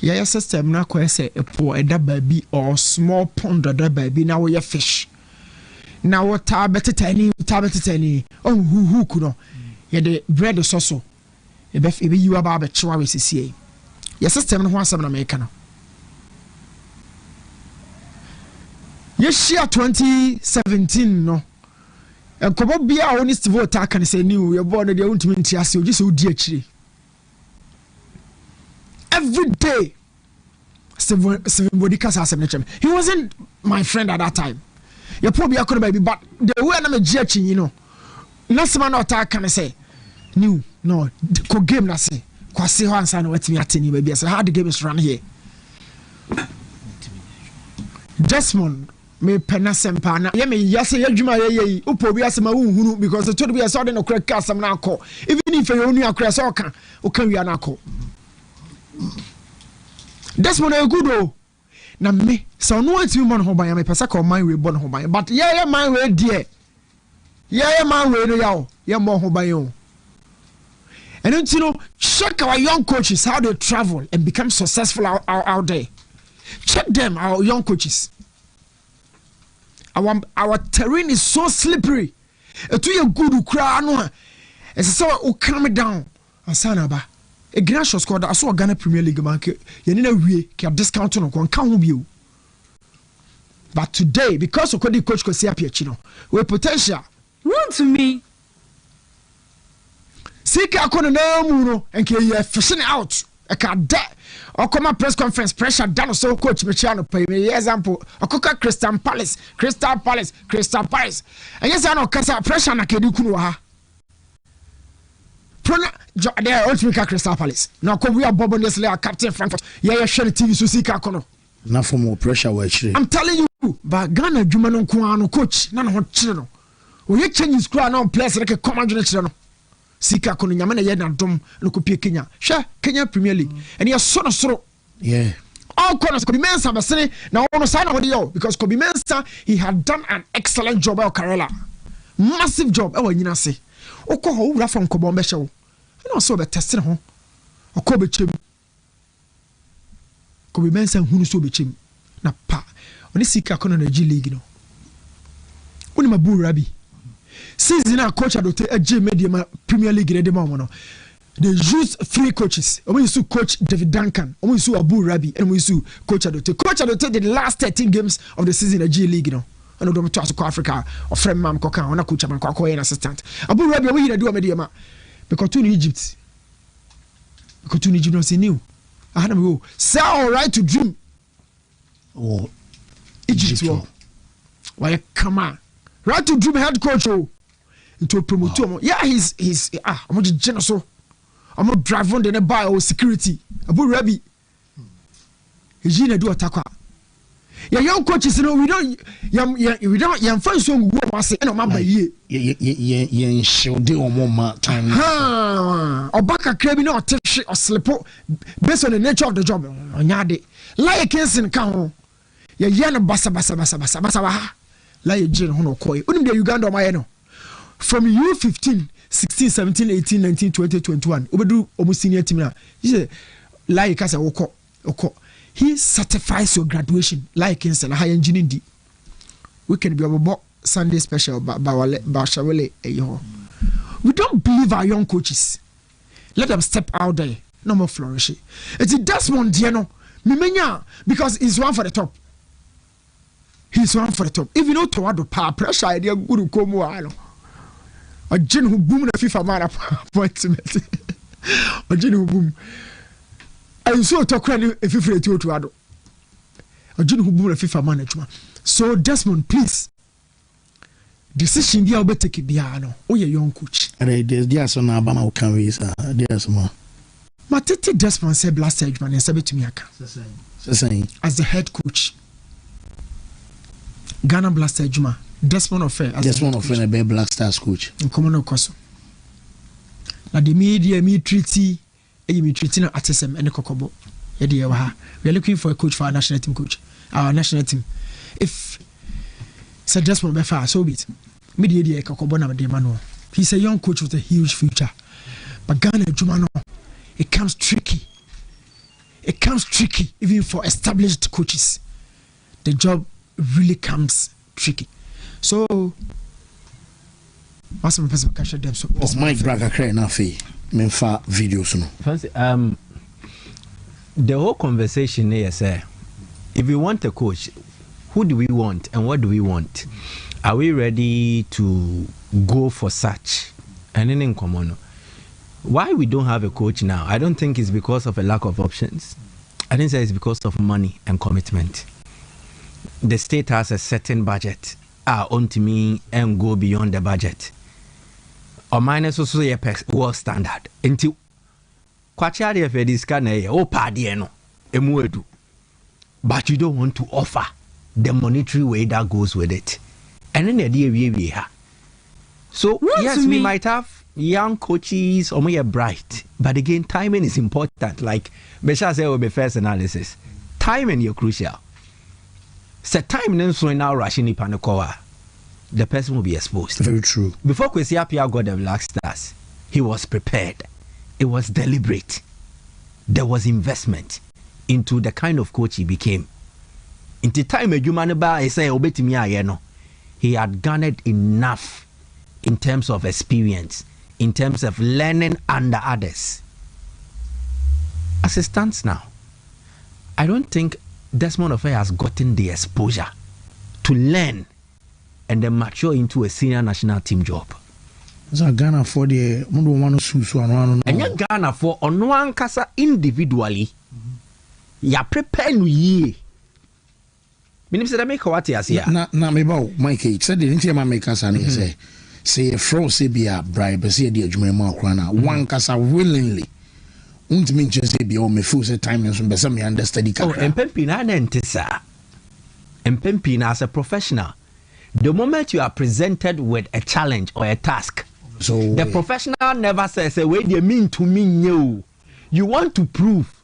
yeah, system na ko say a poor a baby or small pond or baby now we fish. Now what tablet tiny. Oh who kuno. Yeah, the bread is also. If you about the chihuahua CCA. Your system no one seven American. Yes, year 2017 no. And kobo bia honest vote can say new you're born the Wontumi ntiase you just so di akire. Every day seven body cast as he wasn't my friend at that time. You probably could baby but the way I'm a judge you know. Last man not can say new no ko game na say kwase ho ansa na watimi ateni baby say how the game is run here. Desmond me penasempa na ye me yase yadwuma ye upo bi asema unhunu because the told be so dey no crack asem na akọ even if you onu akra so oka wi na akọ. Desmond e good o na me so no want me mon ho ban me pesa ka man we bon ho ban but ye man we die ye man we no yawo ye mo ho ban o. And then you know check our young coaches how they travel and become successful out there. Check them, our young coaches. Our terrain is so slippery. It will good ukra no. It's so o calm down. Asana ba. A grand shot squad. I saw Ghana Premier League man. You need a way. Can discount on one count you. But today, because of the coach could see Piachino, we potential. Wontumi. Sika kono na muno and can you fishing out. I can't that. Or come a press conference pressure down so coach Michiano pay me example. Or cook Crystal Palace. And yes, I know Casa pressure na kedu kunu ha. Prona there ultimate Crystal Palace. Now come we are Bob Nestle captain Frankfurt. Yeah, share TV so Sika kono. Na for more pressure we actually. I'm telling you, but Ghana Juma no ko coach na no chiro. We change screw now players like come on chiro. Sika kono nyama na ye na dom no kopie Kenya. Sure, Kenya Premier League. And you so no. Yeah. All corners Kobe Mensah basene na ono sign of the because Kobe Mensah he had done an excellent job at Karela. Massive job e wanyina se. Okọ ho wura from Kobe Mbehye wo. Na so be test ho. Okọ be chem. Kobe Mensah hunu so be chem. Na pa. Oni Sika kono na G League no. Oni mabu rabi. Season a coach adote eje media Premier League de ma mo no. they use 3 coaches. We used to coach David Duncan, we used to Abu Rabi, and we used to coach Adote. Coach Adote did the last 13 games of the season in the G League, you know. I know them to Africa or friend Mam Koka, on a coach and an assistant. Abu Rabi, we here do a medium because to Egypt. Because to Egypt, no see new. I had them go, say all right to dream. Oh, Egypt, why come on, right to dream head coach, oh, into a promoter. Wow. Yeah, he's I'm just generous. I'm not driving the buy or security. Abu Rabi. He's in a do attack. Yeah, young coaches, you know, we don't young friends who go and say, no, my year. Yeah, show do more time. Or back a crab, no, take shit or slip based on the nature of the job. On yard, like a case in count. Yeah, yana basa. Like Jane Hono Koi. Unim the Uganda, my no. From U15. 16, 17, 18, 19, 20, 21. Obedu almost senior team now. He said, like I said, Oko. He certifies your graduation like in high engineering. We can be about Sunday special, but we don't believe our young coaches. Let them step out there. No more flourishing. It's a Desmond Diano. Mimenya, because he's one for the top. He's one for the top. If you know Towado power pressure idea, good to come a gen who boom the FIFA man appointment. A gen who boom. I saw talk if you feel to ado. A gen who boom the FIFA management. So Desmond, please. Decision dia obe take biano. O ye young coach. There's some Abama can raise. There's more. Matete Desmond said last stage man and said to me as the head coach. Ghana Blaster Juma. Desmond Affair. Desmond Affair be Black Stars coach. Common Koso. Na the media me treaty no atesem ene kokobo. We are looking for a coach for our national team coach. Our national team. If Sir Desmond Befa so be it. Media kokobo na de manual. He's a young coach with a huge future. But Ghana Juma no, it comes tricky. It comes tricky even for established coaches. The job really comes tricky. So, what's my person catch them? So, Mike Braga create na fee. Me fa videos no. Fancy, the whole conversation here say, if we want a coach, who do we want and what do we want? Are we ready to go for such? And then in common, why we don't have a coach now? I don't think it's because of a lack of options. I think it's because of money and commitment. The state has a certain budget. Wontumi and go beyond the budget. Or minus also a world standard. Until Quachari of this kind of padieno, emuedu. But you don't want to offer the monetary way that goes with it. And then the idea we have. So yes, we might have young coaches or more bright, but again, timing is important. Like Besha said, will be first analysis. Timing is crucial. Set time then so now rushing Panakoa, the person will be exposed. Very true. Before Kwesi Appiah got the Black Stars, he was prepared. It was deliberate. There was investment into the kind of coach he became. In the time he had garnered enough in terms of experience, in terms of learning under others. As it stands now, I don't think Desmond Affair has gotten the exposure to learn and then mature into a senior national team job. So Ghana for the and Ghana for on one kasa individually. Ya prepare no ye. Minim say that make what ya say. Na me ba Mike said the ntia ma make kasa na say a fraud say be a bribe say the adwuma ma kra na one kasa willingly. Wontumi just say be o me full say time so be say me understudy ka. Oh, empempi na ntisa. Empempi na as a professional, the moment you are presented with a challenge or a task, so the professional never says wait they mean to me you. You want to prove.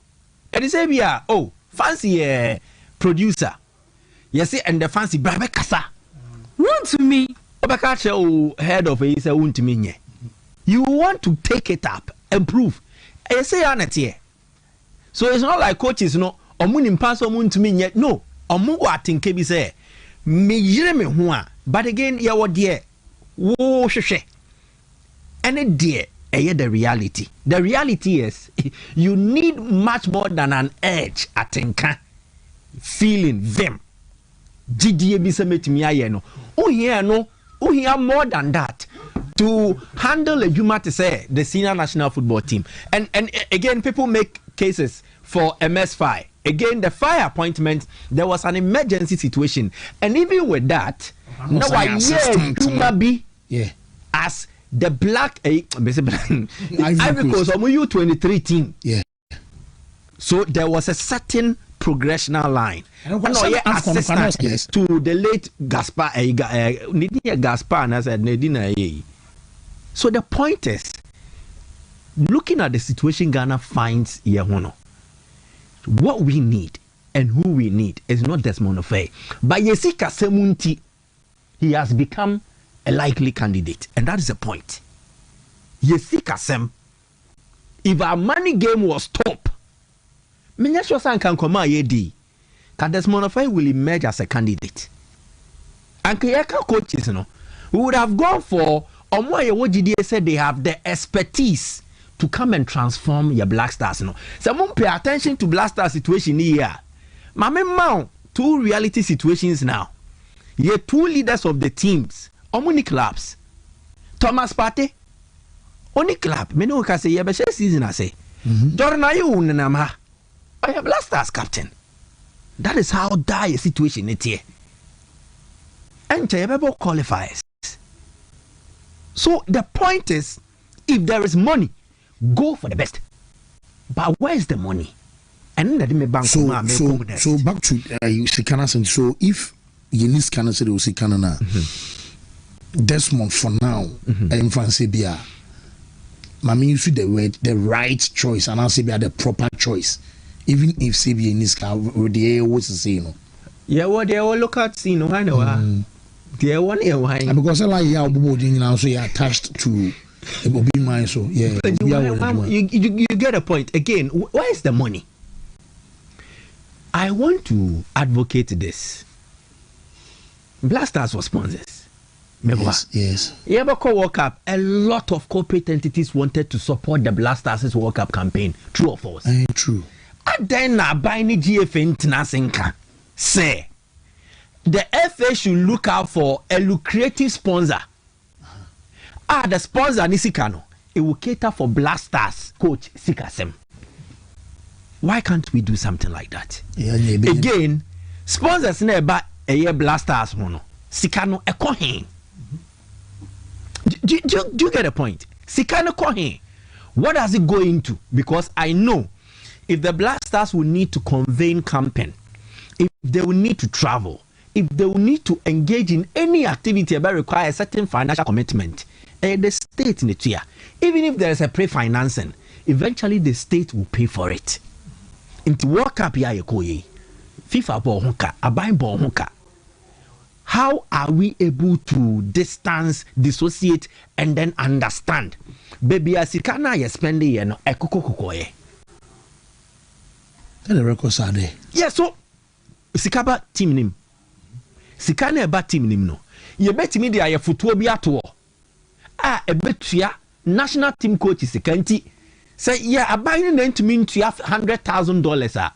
And they say we are fancy producer. Yes, and the fancy brabe kasa. Wontumi. Obakache head of it say Wontumi. You want to take it up and prove. I say anati. So it's not like coaches no omunim pass Wontumi yet. No, omu atinke bi say me yire me ho a. But again, ya wo de wo hwehwe. Ene de the reality. The reality is you need much more than an edge at feeling them. GDA bisametimi ayeno. Oh here more than that to handle a Juma to say the senior national football team. And again, people make cases for MS5. Again, the fire appointment, there was an emergency situation. And even with that, now Juma be as the black Ivory Coast U23 team. Yeah. So there was a certain progressional line. And assistant to the late Gaspar Gaspar and I said Nedina. So the point is, looking at the situation Ghana finds here, what we need and who we need is not Desmond Ofei. But Yesika Semunti, he has become a likely candidate, and that is the point. Yesika Sem, if our money game was top, can come out Desmond Ofei will emerge as a candidate. And Kayaka coaches, we would have gone for what GDA said they have the expertise to come and transform your Black Stars. Someone pay attention to Black Stars situation here. Mount two reality situations now. You two leaders of the teams. Omuni clubs. Thomas Partey. Only club. Me no can say yeah, but season I say. Dornayu unanama. I am Black Stars captain. That is how dire situation it here. And Chayabebo qualifies. So the point is, if there is money, go for the best. But where is the money? And so back to Sikana. So if you need Sikana, say Sikana na Desmond for now, and Fancy Bia, Mami you see the word the right choice, and I'll say Bia the proper choice. Even if CBA needs the what's the say, yeah, what they all look at, I know. They one year wine because like now so you're attached to a mine, so yeah. You get a point. Again, where is the money? I want to advocate this. Black Stars were sponsors. Yes. Yabako World Cup, a lot of corporate entities wanted to support the Black Stars World Cup campaign. True or false? True. And then I buy the GFA International say the FA should look out for a lucrative sponsor. The sponsor Nisikano, it will cater for Black Stars coach Sikasem. Why can't we do something like that? Again, sponsors never a year Black Stars mono. Sikano a coin. Do you get a point? Sikano coin. What does it go into? Because I know if the Black Stars will need to convene campaign, if they will need to travel, if they will need to engage in any activity that requires a certain financial commitment, the state in the year, even if there is a pre-financing, eventually the state will pay for it. Into World Cup ya yekoye, FIFA ball honka, abayin ball honka. How are we able to distance, dissociate, and then understand? Baby, asikana ye spending ye no ekoko the records are there. Yeah, so Sikaba team name. Sikana eba team name no. Ye bet me dia ye futuo bi ato. A betua national team coach Sikanti. Say yeah, abayin na ntumi ntua $100,000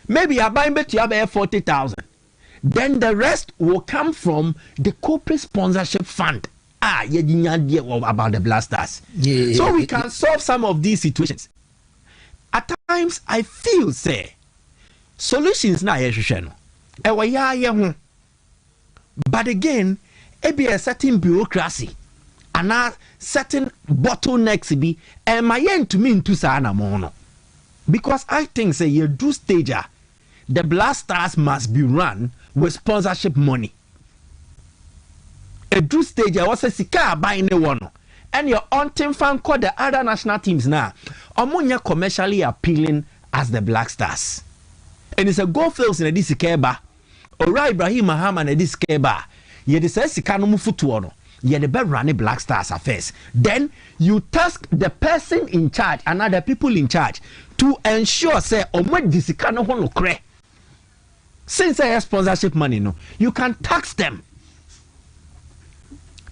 maybe abayin betua be 40,000. Then the rest will come from the corporate sponsorship fund. Ye dinya about the Black Stars. So we can solve some of these situations. At times, I feel say solutions na yeshushen. But again, it be a certain bureaucracy and a certain bottlenecks be and my end to mean to sana mono. Because I think say you do stager, the Black Stars must be run with sponsorship money. A do stager was a sika buying the one. And your own team fan called the other national teams now. Amonya commercially appealing as the Black Stars. And it's a goal fields in a disikeba. Ora Ibrahim Muhammad and a disikeba. Ye the says Sikanomu Futuono. Ye the best running Black Stars affairs. Then you task the person in charge and other people in charge to ensure say Omo disikano hono kre. Since I have sponsorship money, no, you can tax them.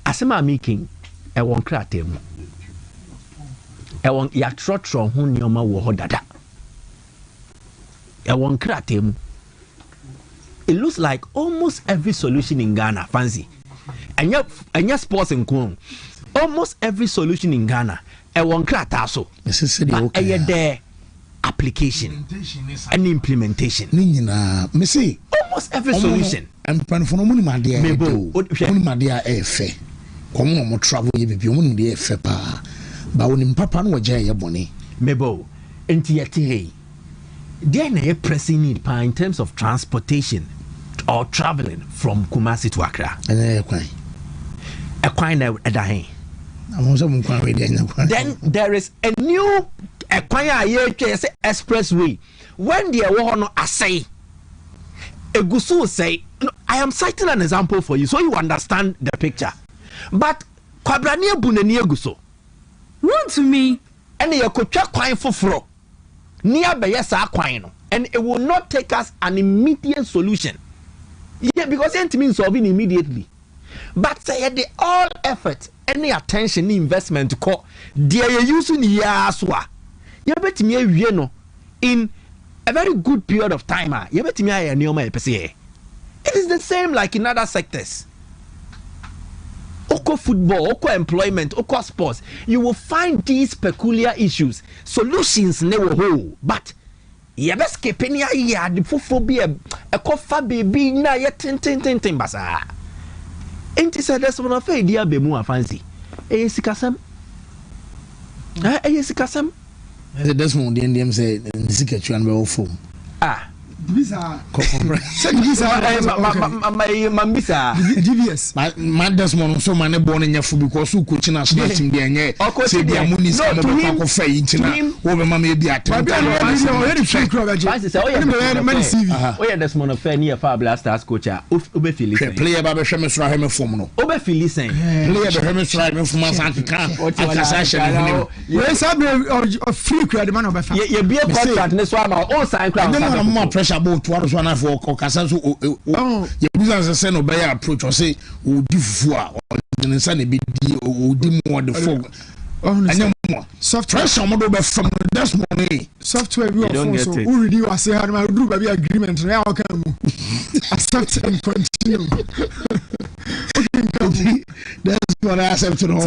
Asema making. I won't crack them. ɛwɔ yɛatrɔtrɔ ho nneɛma wɔ hɔ dada ɛwɔ nkrataa mu. It looks like almost every solution in Ghana, fancy. And your sports in Kong. Almost every solution in Ghana, a one cratasso. There application and implementation. Missy, almost every solution. I'm planning for no money, my dear. My dear, F. Come on, travel, you be on the F. But when Papa no jay your money. Mebo, NTT. Then a pressing need in terms of transportation or traveling from Kumasi to Accra. Then there is a new expressway. When the no say Egusu say, I am citing an example for you so you understand the picture. But Kwabrania Bunani Eguso. Wontumi. And you could check quite for fro. Near Bayesa Aquino, and it will not take us an immediate solution. Yeah, because it means solving immediately. But say the all effort, any attention, investment to call, they are using Yaswa. You bet me in a very good period of time. You bet me it is the same like in other sectors. Oko football, oko employment, oko sports, you will find these peculiar issues. Solutions never hold, but you best keep in your ear. The phobia, a coffee baby, na yet tin basa. Ain't it said that's one of a dear be more fancy? Sikasam. Sikasam. That's one the Indians say, and the secret you and well form. Visa. DVS. My Desmond so many born in your food because who could not snatch him there. Say the Amunis of Fay, over Mamma be at Desmond of Fair near Far Blasters coach. Obephili play about the Shemus Rahim Formo. Obephili saying, play the Shemus Rahim from Santica. Yes, I'm a free credit man of a family. You be a contract, this one all sign crown. More pressure about one for Caucasus. Your business send obey approach or say, oh, diffua or the sunny be more the fog. Software some from this morning. Software you already was saying, I do by agreement now. Can accept and continue. That's what I accept to know.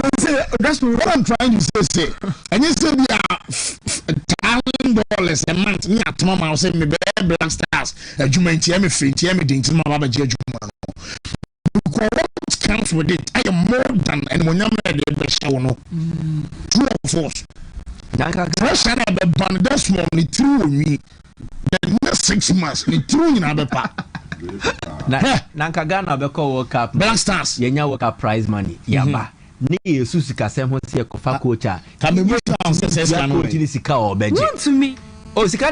That's what I'm trying to say. And you say we are $1,000 a month. Me at Mama say me Black Stars. You mean me free? Me didn't Mama Judge. What comes with it? I am more than anyone. True of us. First, I have been this morning through me. The next 6 months, me through in other part. Nanka Ghana beko World Cup. Black Stars. Yenya World Cup prize money. Yaba. Ni Yesu sika sem ho se kofa coacha. Kamemu success man. Coach sika o beje. Wontumi. Oh, sika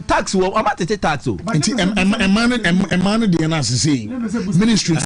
tax wo, amate tax o. Nti emane de na say ministry